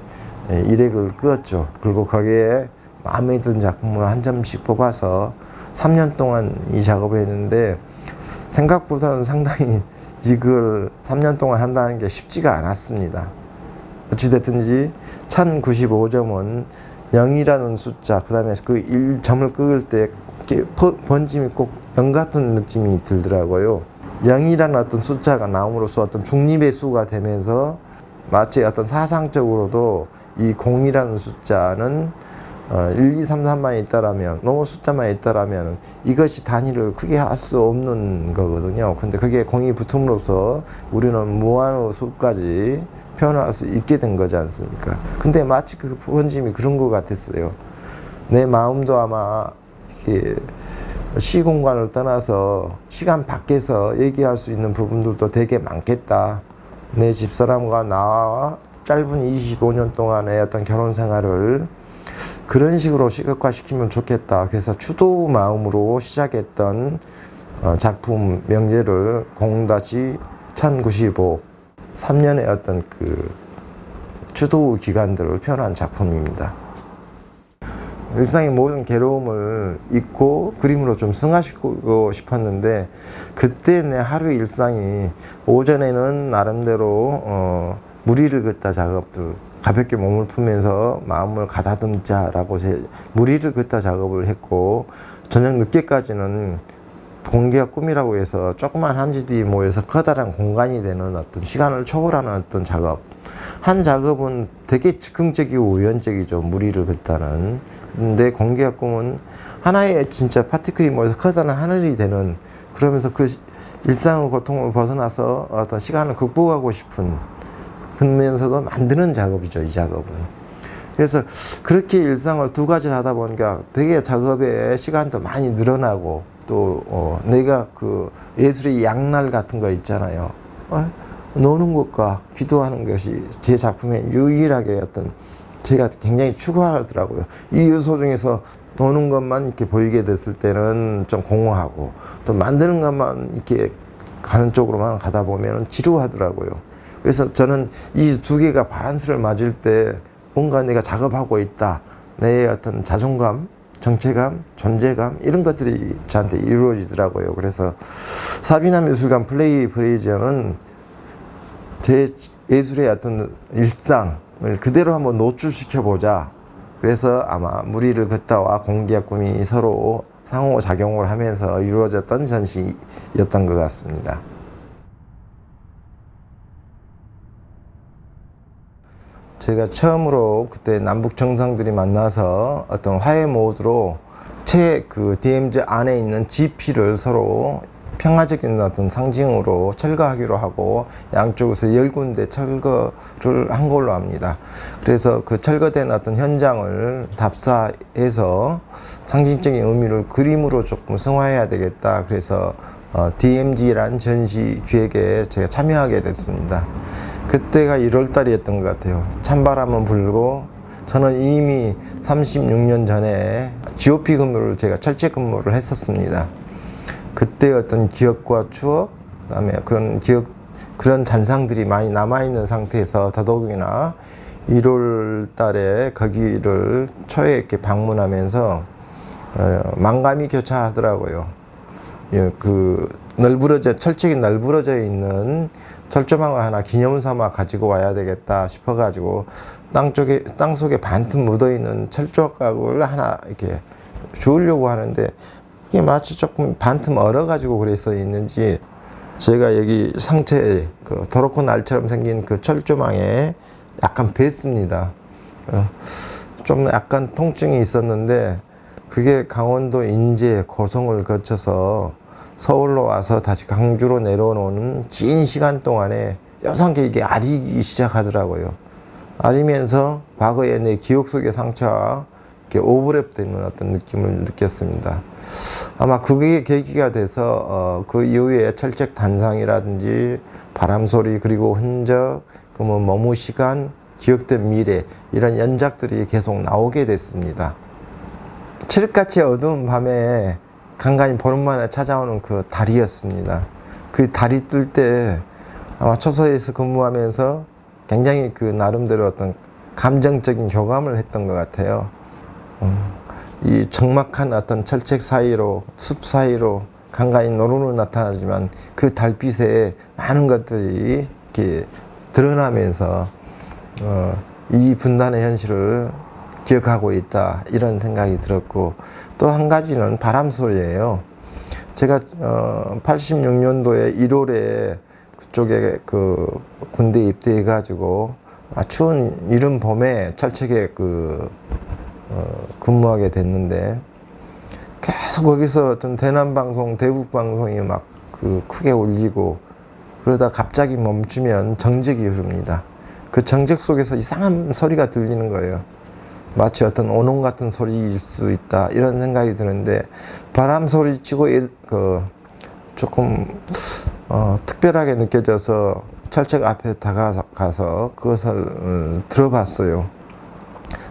일획을 그었죠. 그리고 거기에 마음에 든 작품을 한 점씩 뽑아서 3년 동안 이 작업을 했는데 생각보다는 상당히 이걸 3년 동안 한다는 게 쉽지가 않았습니다. 어찌됐든지 1095점은 0이라는 숫자, 그 다음에 그 1점을 끄을 때 번짐이 꼭 0 같은 느낌이 들더라고요. 0이라는 어떤 숫자가 나옴으로써 어떤 중립의 수가 되면서 마치 어떤 사상적으로도 이 0이라는 숫자는 1, 2, 3, 4만 있다라면, 너무 숫자만 있다라면 이것이 단위를 크게 할 수 없는 거거든요. 근데 그게 0이 붙음으로써 우리는 무한의 수까지 표현할 수 있게 된 거지 않습니까? 근데 마치 그 번짐이 그런 것 같았어요. 내 마음도 아마 이렇게 시공간을 떠나서 시간 밖에서 얘기할 수 있는 부분들도 되게 많겠다. 내 집사람과 나와 짧은 25년 동안의 어떤 결혼 생활을 그런 식으로 시각화시키면 좋겠다. 그래서 추도 마음으로 시작했던 작품 명제를 0-1095 3년의 어떤 그 추도 기간들을 표현한 작품입니다. 일상의 모든 괴로움을 잊고 그림으로 좀 승화시키고 싶었는데 그때 내 하루 일상이 오전에는 나름대로 무리를 긋다 작업들 가볍게 몸을 풀면서 마음을 가다듬자라고 무리를 긋다 작업을 했고 저녁 늦게까지는 공기와 꿈이라고 해서 조그만 한지들이 모여서 커다란 공간이 되는 어떤 시간을 초월하는 어떤 작업. 한 작업은 되게 즉흥적이고 우연적이죠. 무리를 긋다는. 근데 공기와 꿈은 하나의 진짜 파티클이 모여서 커다란 하늘이 되는 그러면서 그 일상의 고통을 벗어나서 어떤 시간을 극복하고 싶은 그러면서도 만드는 작업이죠. 이 작업은. 그래서 그렇게 일상을 두 가지를 하다 보니까 되게 작업의 시간도 많이 늘어나고 또 내가 그 예술의 양날 같은 거 있잖아요. 노는 것과 기도하는 것이 제 작품에 유일하게 어떤 제가 굉장히 추구하더라고요. 이 요소 중에서 노는 것만 이렇게 보이게 됐을 때는 좀 공허하고 또 만드는 것만 이렇게 가는 쪽으로만 가다 보면 지루하더라고요. 그래서 저는 이 두 개가 바란스를 맞을 때 뭔가 내가 작업하고 있다. 내 어떤 자존감, 정체감, 존재감 이런 것들이 저한테 이루어지더라고요. 그래서 사비나 미술관 플레이 프레이저는 제 예술의 어떤 일상을 그대로 한번 노출시켜 보자. 그래서 아마 무리를 긋다와 공기와 꿈이 서로 상호작용을 하면서 이루어졌던 전시였던 것 같습니다. 제가 처음으로 그때 남북 정상들이 만나서 어떤 화해 모드로 그 DMZ 안에 있는 GP를 서로 평화적인 어떤 상징으로 철거하기로 하고 양쪽에서 10군데 철거를 한 걸로 합니다. 그래서 그 철거된 어떤 현장을 답사해서 상징적인 의미를 그림으로 조금 승화해야 되겠다. 그래서 DMZ라는 전시 기획에 제가 참여하게 됐습니다. 그때가 1월 달이었던 것 같아요. 찬바람은 불고 저는 이미 36년 전에 GOP 근무를 제가 철제 근무를 했었습니다. 그때 어떤 기억과 추억, 그다음에 그런 잔상들이 많이 남아있는 상태에서 더더욱이나 1월 달에 거기를 초에 이렇게 방문하면서 만감이 교차하더라고요. 예, 철책이 널브러져 있는 철조망을 하나 기념 삼아 가지고 와야 되겠다 싶어가지고 땅 속에 반틈 묻어 있는 철조각을 하나 이렇게 주우려고 하는데 이게 마치 조금 반틈 얼어가지고 그래서 있는지 제가 여기 상체에 그 도로코 날처럼 생긴 그 철조망에 약간 뱄습니다. 좀 약간 통증이 있었는데 그게 강원도 인제 고성을 거쳐서 서울로 와서 다시 강주로 내려오는 긴 시간 동안에 뼈상게 이게 아리기 시작하더라고요. 아리면서 과거의 내 기억 속의 상처와 이렇게 오버랩되는 어떤 느낌을 느꼈습니다. 아마 그게 계기가 돼서 그 이후에 철책 단상이라든지 바람 소리 그리고 흔적, 그 뭐 머무 시간, 기억된 미래 이런 연작들이 계속 나오게 됐습니다. 칠흑같이 어두운 밤에 간간히 보름만에 찾아오는 그 달이었습니다. 그 달이 뜰 때 아마 초소에서 근무하면서 굉장히 그 나름대로 어떤 감정적인 교감을 했던 것 같아요. 이 적막한 어떤 철책 사이로 숲 사이로 간간히 노루로 나타나지만 그 달빛에 많은 것들이 이렇게 드러나면서 이 분단의 현실을 기억하고 있다 이런 생각이 들었고, 또 한 가지는 바람 소리예요. 제가 86년도에 1월에 그쪽에 그 군대 입대해 가지고 추운 이른 봄에 철책에 근무하게 됐는데, 계속 거기서 좀 대남 방송, 대북 방송이 막 크게 울리고 그러다 갑자기 멈추면 정적이 흐릅니다. 그 정적 속에서 이상한 소리가 들리는 거예요. 마치 어떤 오농 같은 소리일 수 있다 이런 생각이 드는데, 바람 소리치고 조금 특별하게 느껴져서 철책 앞에 다가가서 그것을 들어봤어요.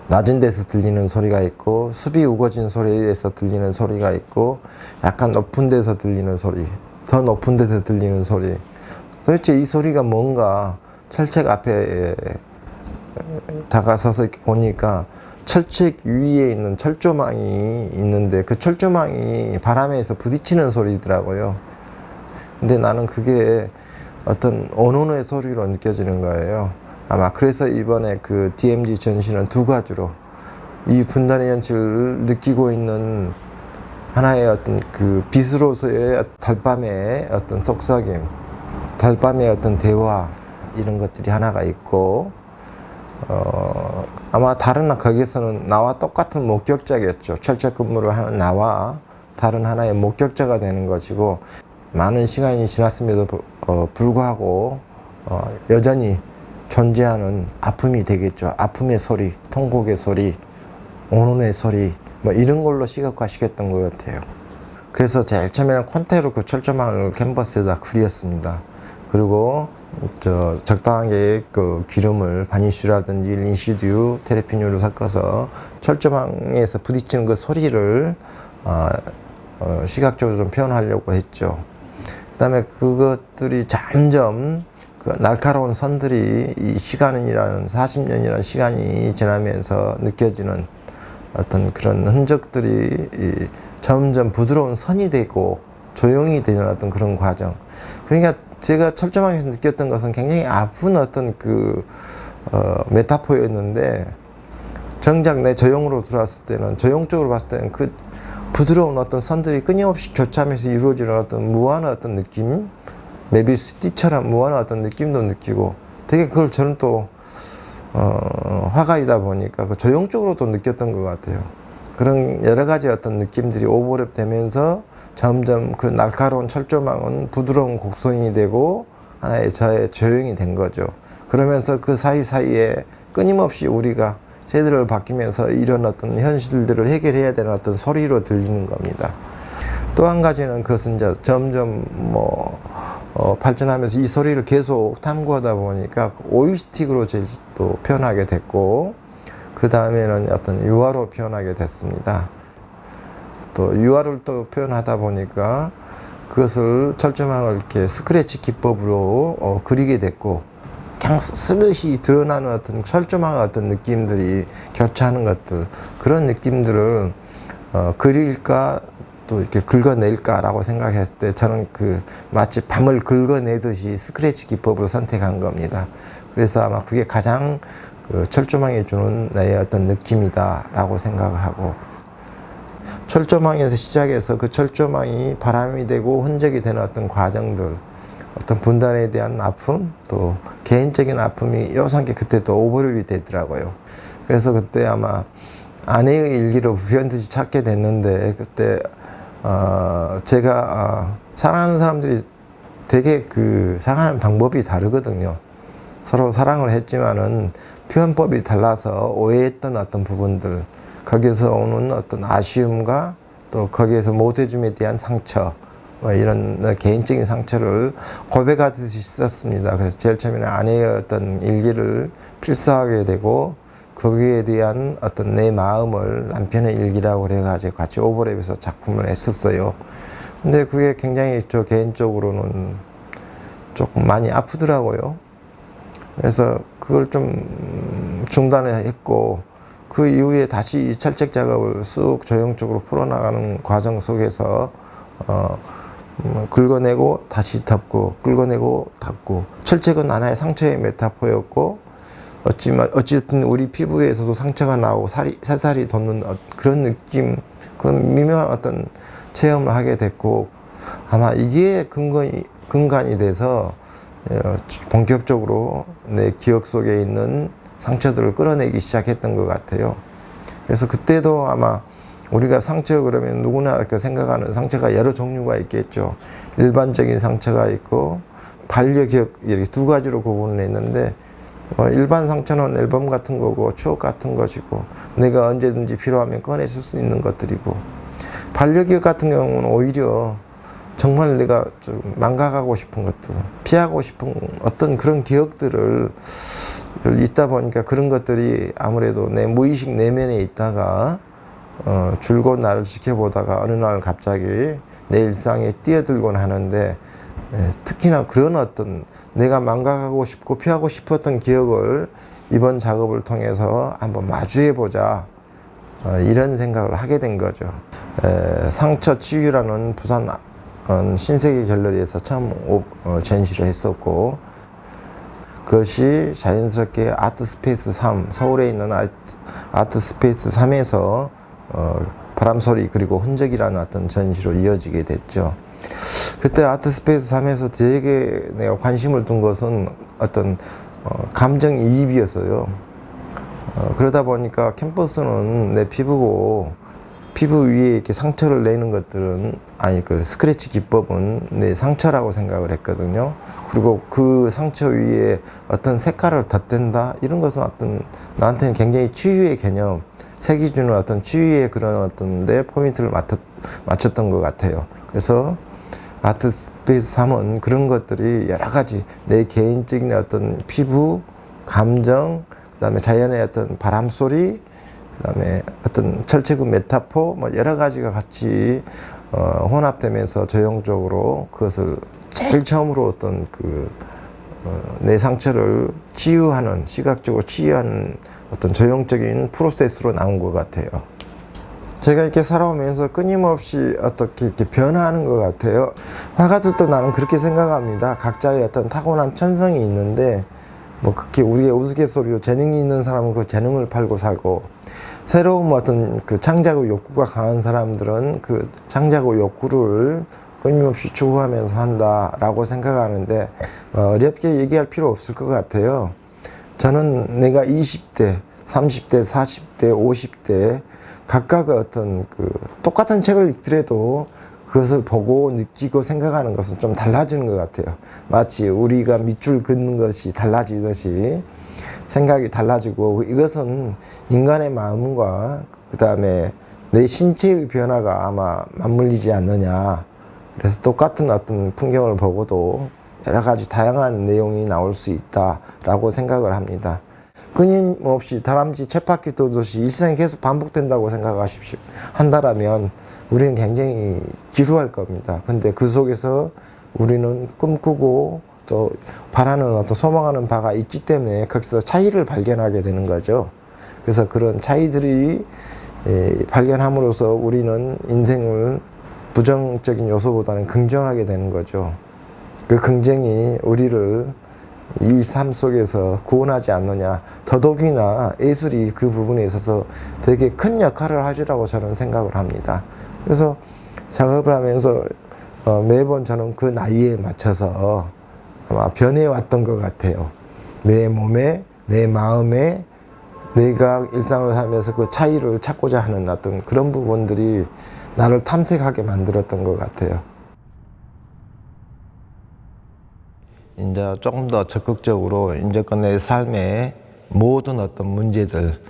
낮은 데서 들리는 소리가 있고, 숲이 우거진 소리에서 들리는 소리가 있고, 약간 높은 데서 들리는 소리, 더 높은 데서 들리는 소리. 도대체 이 소리가 뭔가 철책 앞에 다가서서 보니까 철책 위에 있는 철조망이 있는데 그 철조망이 바람에서 부딪히는 소리더라고요. 근데 나는 그게 어떤 언어의 소리로 느껴지는 거예요. 아마 그래서 이번에 그 DMZ 전시는 두 가지로 이 분단의 현실을 느끼고 있는 하나의 어떤 그 빛으로서의 달밤의 어떤 속삭임, 달밤의 어떤 대화 이런 것들이 하나가 있고, 아마 다른 거기서는 나와 똑같은 목격자겠죠. 철책 근무를 하는 나와 다른 하나의 목격자가 되는 것이고, 많은 시간이 지났음에도 불구하고 여전히 존재하는 아픔이 되겠죠. 아픔의 소리, 통곡의 소리, 오눈의 소리 뭐 이런 걸로 시각화시켰던 것 같아요. 그래서 제일 처음에는 콘테로 그 철조망을 캔버스에다 그렸습니다. 그리고 적당하게 그 기름을 바니쉬라든지 린시듀, 테레피뇰을 섞어서 철조망에서 부딪히는 그 소리를 시각적으로 좀 표현하려고 했죠. 그 다음에 그것들이 점점 그 날카로운 선들이 이 시간이라는 40년이라는 시간이 지나면서 느껴지는 어떤 그런 흔적들이 점점 부드러운 선이 되고 조용히 되는 어떤 그런 과정. 그러니까 제가 철조망에서 느꼈던 것은 굉장히 아픈 어떤 메타포였는데, 정작 내 저용으로 들어왔을 때는, 저용적으로 봤을 때는 그 부드러운 어떤 선들이 끊임없이 교차하면서 이루어지는 어떤 무한한 어떤 느낌, 메비우스띠처럼 무한한 어떤 느낌도 느끼고, 되게 그걸 저는 또 화가이다 보니까 그 조형적으로도 느꼈던 것 같아요. 그런 여러 가지 어떤 느낌들이 오버랩 되면서 점점 그 날카로운 철조망은 부드러운 곡선이 되고 하나의 저의 조형이 된 거죠. 그러면서 그 사이사이에 끊임없이 우리가 세대를 바뀌면서 이런 어떤 현실들을 해결해야 되는 어떤 소리로 들리는 겁니다. 또 한 가지는 그것은 이제 점점 발전하면서 이 소리를 계속 탐구하다 보니까 OST로 또 표현하게 됐고, 그 다음에는 어떤 유화로 표현하게 됐습니다. 또 유화를 또 표현하다 보니까 그것을 철조망을 이렇게 스크래치 기법으로 그리게 됐고, 그냥 스르시 드러나는 어떤 철조망의 어떤 느낌들이 교차하는 것들, 그런 느낌들을 그릴까 또 이렇게 긁어낼까라고 생각했을 때 저는 마치 밤을 긁어내듯이 스크래치 기법을 선택한 겁니다. 그래서 아마 그게 가장 철조망이 주는 나의 어떤 느낌이다라고 생각을 하고, 철조망에서 시작해서 그 철조망이 바람이 되고 흔적이 되는 어떤 과정들, 어떤 분단에 대한 아픔, 또 개인적인 아픔이 요상하게 그때 또 오버랩이 되더라고요. 그래서 그때 아마 아내의 일기로 불현듯이 찾게 됐는데, 그때 제가 사랑하는 사람들이 되게 그 사랑하는 방법이 다르거든요. 서로 사랑을 했지만은 표현법이 달라서 오해했던 어떤 부분들, 거기에서 오는 어떤 아쉬움과 또 거기에서 못해줌에 대한 상처, 뭐 이런 개인적인 상처를 고백하듯이 썼습니다. 그래서 제일 처음에는 아내의 어떤 일기를 필사하게 되고, 거기에 대한 어떤 내 마음을 남편의 일기라고 그래가지고 같이 오버랩해서 작품을 했었어요. 근데 그게 굉장히 저 개인적으로는 조금 많이 아프더라고요. 그래서 그걸 좀 중단했고, 그 이후에 다시 이 철책 작업을 쑥 조형적으로 풀어나가는 과정 속에서 긁어내고 다시 덮고, 긁어내고 덮고. 철책은 하나의 상처의 메타포였고, 어쨌든 우리 피부에서도 상처가 나오고 살살이 돋는 그런 느낌, 그런 미묘한 어떤 체험을 하게 됐고, 아마 이게 근간이 돼서 본격적으로 내 기억 속에 있는 상처들을 끌어내기 시작했던 것 같아요. 그래서 그때도 아마 우리가 상처 그러면 누구나 생각하는 상처가 여러 종류가 있겠죠. 일반적인 상처가 있고 반려기억, 이렇게 두 가지로 구분을 했는데, 일반 상처는 앨범 같은 거고 추억 같은 것이고 내가 언제든지 필요하면 꺼내줄 수 있는 것들이고, 반려기억 같은 경우는 오히려 정말 내가 좀 망각하고 싶은 것들, 피하고 싶은 어떤 그런 기억들을 있다 보니까 그런 것들이 아무래도 내 무의식 내면에 있다가 줄곧 나를 지켜보다가 어느 날 갑자기 내 일상에 뛰어들곤 하는데, 특히나 그런 어떤 내가 망각하고 싶고 피하고 싶었던 기억을 이번 작업을 통해서 한번 마주해보자, 이런 생각을 하게 된 거죠. 상처 치유라는 부산 신세계 갤러리에서 처음 전시를 했었고, 그것이 자연스럽게 아트스페이스 3, 서울에 있는 아트스페이스 3에서 바람소리 그리고 흔적이라는 어떤 전시로 이어지게 됐죠. 그때 아트스페이스 3에서 되게 내가 관심을 둔 것은 어떤 감정이입이었어요. 그러다 보니까 캠퍼스는 내 피부고, 피부 위에 이렇게 상처를 내는 것들은, 그 스크래치 기법은 내 상처라고 생각을 했거든요. 그리고 그 상처 위에 어떤 색깔을 덧댄다, 이런 것은 어떤 나한테는 굉장히 치유의 개념, 색이 주는 어떤 치유의 그런 어떤 데 포인트를 맞췄던 것 같아요. 그래서 아트스페이스 3은 그런 것들이 여러 가지 내 개인적인 어떤 피부, 감정, 그 다음에 자연의 어떤 바람 소리, 그 다음에 어떤 철책의 메타포, 뭐 여러 가지가 같이 혼합되면서 조형적으로 그것을 제일 처음으로 어떤 내 상처를 치유하는, 시각적으로 치유하는 어떤 조형적인 프로세스로 나온 것 같아요. 제가 이렇게 살아오면서 끊임없이 어떻게 이렇게 변화하는 것 같아요. 화가들도 나는 그렇게 생각합니다. 각자의 어떤 타고난 천성이 있는데, 뭐 그렇게 우리의 우스갯소리로 재능이 있는 사람은 그 재능을 팔고 살고, 새로운 어떤 그 창작의 욕구가 강한 사람들은 그 창작의 욕구를 끊임없이 추구하면서 한다라고 생각하는데, 어렵게 얘기할 필요 없을 것 같아요. 저는 내가 20대, 30대, 40대, 50대 각각의 어떤 똑같은 책을 읽더라도 그것을 보고 느끼고 생각하는 것은 좀 달라지는 것 같아요. 마치 우리가 밑줄 긋는 것이 달라지듯이 생각이 달라지고, 이것은 인간의 마음과 그 다음에 내 신체의 변화가 아마 맞물리지 않느냐. 그래서 똑같은 어떤 풍경을 보고도 여러 가지 다양한 내용이 나올 수 있다라고 생각을 합니다. 끊임없이 다람쥐 쳇바퀴 돌듯이 일상이 계속 반복된다고 생각하십시오. 한다라면 우리는 굉장히 지루할 겁니다. 근데 그 속에서 우리는 꿈꾸고 또 바라는 어떤 소망하는 바가 있기 때문에 거기서 차이를 발견하게 되는 거죠. 그래서 그런 차이들이 발견함으로써 우리는 인생을 부정적인 요소보다는 긍정하게 되는 거죠. 그 긍정이 우리를 이 삶 속에서 구원하지 않느냐. 더더욱이나 예술이 그 부분에 있어서 되게 큰 역할을 하리라고 저는 생각을 합니다. 그래서 작업을 하면서 매번 저는 그 나이에 맞춰서 아마 변해왔던 것 같아요. 내 몸에, 내 마음에 내가 일상을 살면서 그 차이를 찾고자 하는 어떤 그런 부분들이 나를 탐색하게 만들었던 것 같아요. 이제 조금 더 적극적으로 이제껏 내 삶의 모든 어떤 문제들,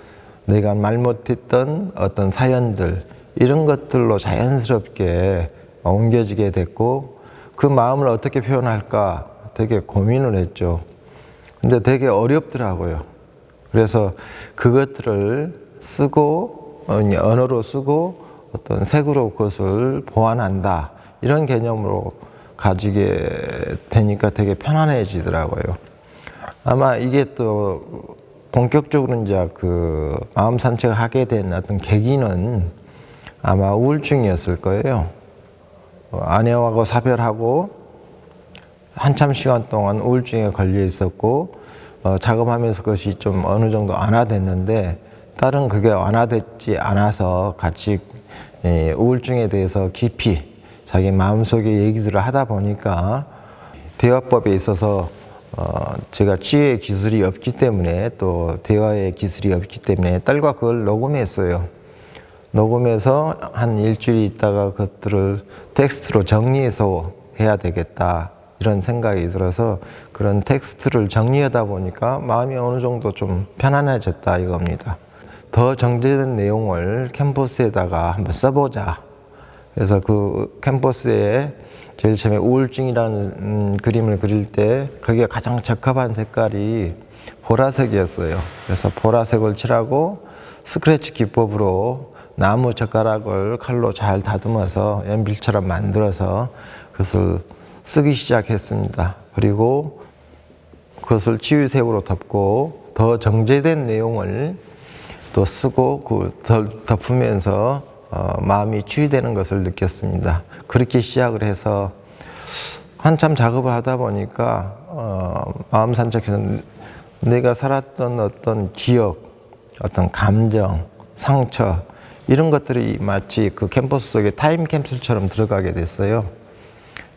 내가 말 못했던 어떤 사연들, 이런 것들로 자연스럽게 옮겨지게 됐고, 그 마음을 어떻게 표현할까 되게 고민을 했죠. 근데 되게 어렵더라고요. 그래서 그것들을 쓰고, 언어로 쓰고, 어떤 색으로 그것을 보완한다, 이런 개념으로 가지게 되니까 되게 편안해지더라고요. 아마 이게 또 본격적으로 이제 그 마음 산책을 하게 된 어떤 계기는 아마 우울증이었을 거예요. 아내하고 사별하고 한참 시간 동안 우울증에 걸려 있었고, 작업하면서 그것이 좀 어느 정도 완화됐는데, 딸은 그게 완화됐지 않아서 같이 우울증에 대해서 깊이 자기 마음속의 얘기들을 하다 보니까, 대화법에 있어서 제가 치유의 기술이 없기 때문에, 또 대화의 기술이 없기 때문에 딸과 그걸 녹음했어요. 녹음해서 한 일주일 있다가 그것들을 텍스트로 정리해서 해야 되겠다, 이런 생각이 들어서 그런 텍스트를 정리하다 보니까 마음이 어느 정도 좀 편안해졌다, 이겁니다. 더 정제된 내용을 캔버스에다가 한번 써보자. 그래서 그 캔버스에 제일 처음에 우울증이라는 그림을 그릴 때 거기에 가장 적합한 색깔이 보라색이었어요. 그래서 보라색을 칠하고 스크래치 기법으로 나무 젓가락을 칼로 잘 다듬어서 연필처럼 만들어서 그것을 쓰기 시작했습니다. 그리고 그것을 치유색으로 덮고 더 정제된 내용을 또 쓰고 덮으면서 마음이 치유되는 것을 느꼈습니다. 그렇게 시작을 해서 한참 작업을 하다 보니까 마음 산책에서 내가 살았던 어떤 기억, 어떤 감정, 상처, 이런 것들이 마치 그 캔버스 속에 타임캡슐처럼 들어가게 됐어요.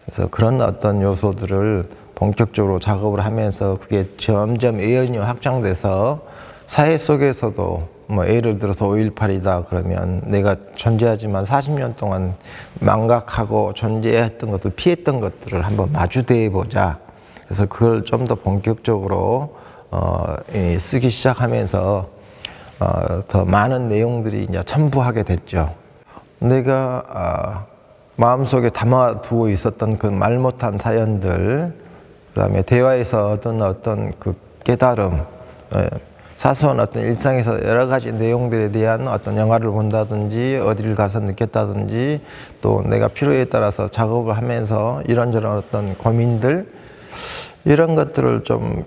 그래서 그런 어떤 요소들을 본격적으로 작업을 하면서 그게 점점 예언이 확장돼서 사회 속에서도 뭐 예를 들어서 5.18이다 그러면 내가 존재하지만 40년 동안 망각하고 존재했던 것들, 피했던 것들을 한번 마주대해 보자. 그래서 그걸 좀 더 본격적으로 쓰기 시작하면서 더 많은 내용들이 이제 첨부하게 됐죠. 내가 마음속에 담아두고 있었던 그 말 못한 사연들, 그다음에 대화에서 얻은 어떤 그 깨달음, 사소한 어떤 일상에서 여러 가지 내용들에 대한 어떤 영화를 본다든지 어디를 가서 느꼈다든지, 또 내가 필요에 따라서 작업을 하면서 이런저런 어떤 고민들, 이런 것들을 좀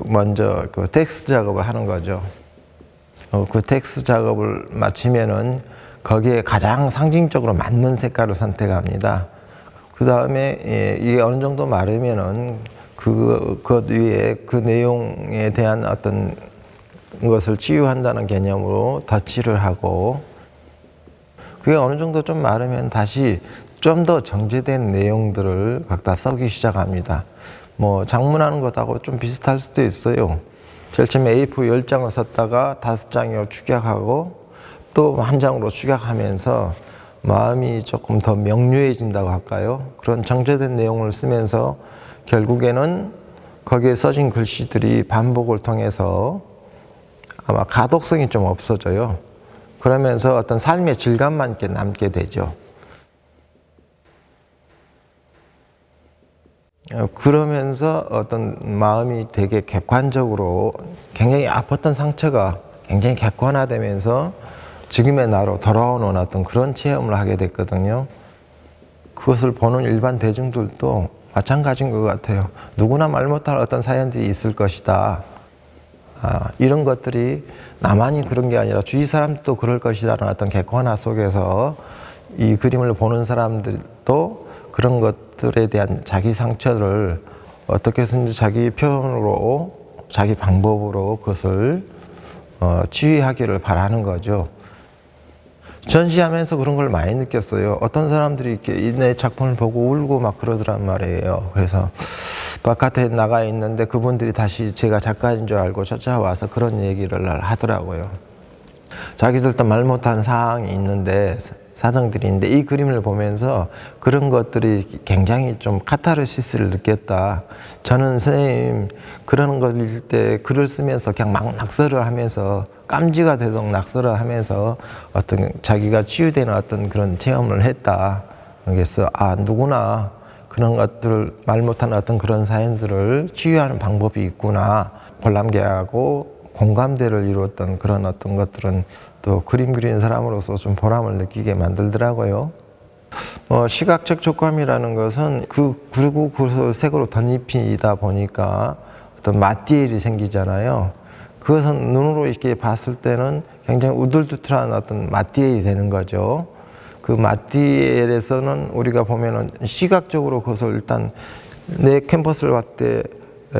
먼저 그 텍스트 작업을 하는 거죠. 그 텍스트 작업을 마치면은 거기에 가장 상징적으로 맞는 색깔을 선택합니다. 그 다음에 이게 어느 정도 마르면은 그것 위에 그 내용에 대한 어떤 것을 치유한다는 개념으로 덧칠을 하고, 그게 어느 정도 좀 마르면 다시 좀 더 정제된 내용들을 각자 써기 시작합니다. 뭐 작문하는 것하고 좀 비슷할 수도 있어요. 제일 처음에 A4 10장을 썼다가 5장으로 축약하고 또 한 장으로 축약하면서 마음이 조금 더 명료해진다고 할까요? 그런 정제된 내용을 쓰면서 결국에는 거기에 써진 글씨들이 반복을 통해서 아마 가독성이 좀 없어져요. 그러면서 어떤 삶의 질감만 남게 되죠. 그러면서 어떤 마음이 되게 객관적으로, 굉장히 아팠던 상처가 굉장히 객관화되면서 지금의 나로 돌아오는 어떤 그런 체험을 하게 됐거든요. 그것을 보는 일반 대중들도 마찬가지인 것 같아요. 누구나 말 못할 어떤 사연들이 있을 것이다. 이런 것들이 나만이 그런 게 아니라 주위 사람들도 그럴 것이라는 어떤 객관화 속에서 이 그림을 보는 사람들도 그런 것들에 대한 자기 상처를 어떻게 해서든지 자기 표현으로, 자기 방법으로 그것을 치유하기를 바라는 거죠. 전시하면서 그런 걸 많이 느꼈어요. 어떤 사람들이 이렇게 내 작품을 보고 울고 막 그러더란 말이에요. 그래서 바깥에 나가 있는데 그분들이 다시 제가 작가인 줄 알고 찾아와서 그런 얘기를 하더라고요. 자기들도 말 못한 사항이 있는데, 사정들이 있는데, 이 그림을 보면서 그런 것들이 굉장히 좀 카타르시스를 느꼈다. 저는 선생님 그런 걸 읽을 때 글을 쓰면서 그냥 막 낙서를 하면서 깜지가 되도록 낙서를 하면서 어떤 자기가 치유되는 어떤 그런 체험을 했다. 그래서 누구나 그런 것들을 말 못하는 어떤 그런 사연들을 치유하는 방법이 있구나. 관람객하고 공감대를 이루었던 그런 어떤 것들은 또 그림 그리는 사람으로서 좀 보람을 느끼게 만들더라고요. 시각적 촉감이라는 것은 그리고 그것을 색으로 덧입히다 보니까 어떤 마티엘이 생기잖아요. 그것은 눈으로 이렇게 봤을 때는 굉장히 우둘투둘한 어떤 마티엘이 되는 거죠. 그 마티엘에서는 우리가 보면은 시각적으로 그것을 일단 내 캔버스를 봤을 때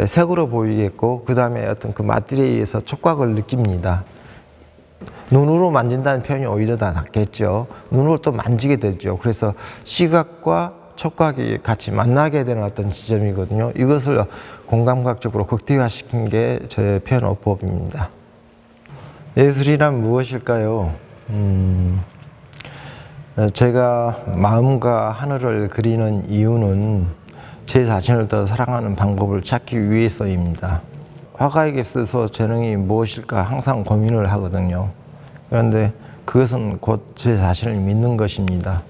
색으로 보이겠고, 그 다음에 어떤 그 마티리에 의해서 촉각을 느낍니다. 눈으로 만진다는 표현이 오히려 더 낫겠죠. 눈으로 또 만지게 되죠. 그래서 시각과 촉각이 같이 만나게 되는 어떤 지점이거든요. 이것을 공감각적으로 극대화시킨 게 제 표현어법입니다. 예술이란 무엇일까요? 제가 마음과 하늘을 그리는 이유는 제 자신을 더 사랑하는 방법을 찾기 위해서입니다. 화가에게 있어서 재능이 무엇일까 항상 고민을 하거든요. 그런데 그것은 곧 제 자신을 믿는 것입니다.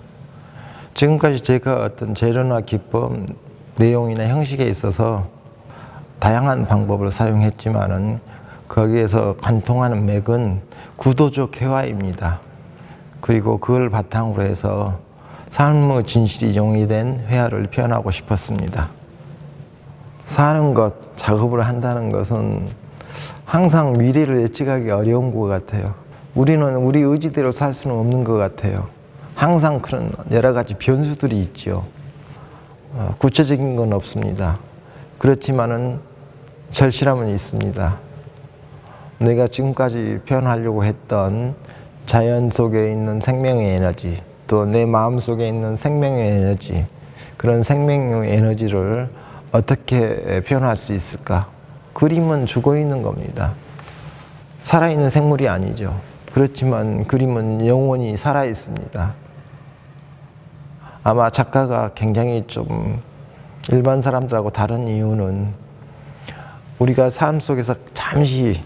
지금까지 제가 어떤 재료나 기법, 내용이나 형식에 있어서 다양한 방법을 사용했지만은 거기에서 관통하는 맥은 구도적 회화입니다. 그리고 그걸 바탕으로 해서 삶의 진실이 용이된 회화를 표현하고 싶었습니다. 사는 것, 작업을 한다는 것은 항상 미래를 예측하기 어려운 것 같아요. 우리는 우리 의지대로 살 수는 없는 것 같아요. 항상 그런 여러 가지 변수들이 있죠. 구체적인 건 없습니다. 그렇지만은 절실함은 있습니다. 내가 지금까지 표현하려고 했던 자연 속에 있는 생명의 에너지, 또 내 마음 속에 있는 생명의 에너지, 그런 생명의 에너지를 어떻게 표현할 수 있을까? 그림은 죽어 있는 겁니다. 살아있는 생물이 아니죠. 그렇지만 그림은 영원히 살아 있습니다. 아마 작가가 굉장히 좀 일반 사람들하고 다른 이유는 우리가 삶 속에서 잠시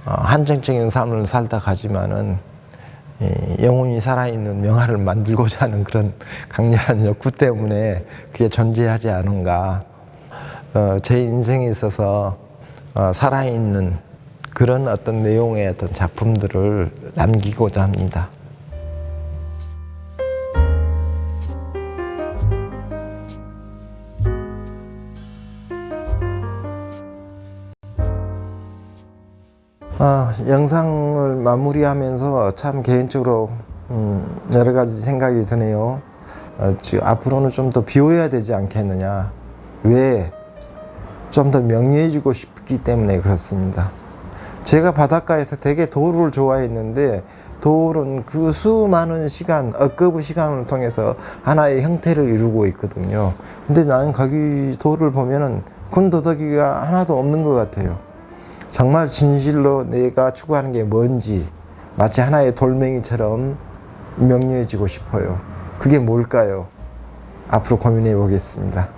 한정적인 삶을 살다 가지만은 영혼이 살아있는 명화를 만들고자 하는 그런 강렬한 욕구 때문에 그게 존재하지 않은가. 제 인생에 있어서 살아있는 그런 어떤 내용의 어떤 작품들을 남기고자 합니다. 영상을 마무리하면서 참 개인적으로 여러 가지 생각이 드네요. 지금 앞으로는 좀 더 비워야 되지 않겠느냐. 왜? 좀 더 명료해지고 싶기 때문에 그렇습니다. 제가 바닷가에서 되게 도를 좋아했는데 돌은 그 수많은 시간, 억거부 시간을 통해서 하나의 형태를 이루고 있거든요. 근데 나는 거기 돌을 보면은 군더더기가 하나도 없는 것 같아요. 정말 진실로 내가 추구하는 게 뭔지 마치 하나의 돌멩이처럼 명료해지고 싶어요. 그게 뭘까요? 앞으로 고민해 보겠습니다.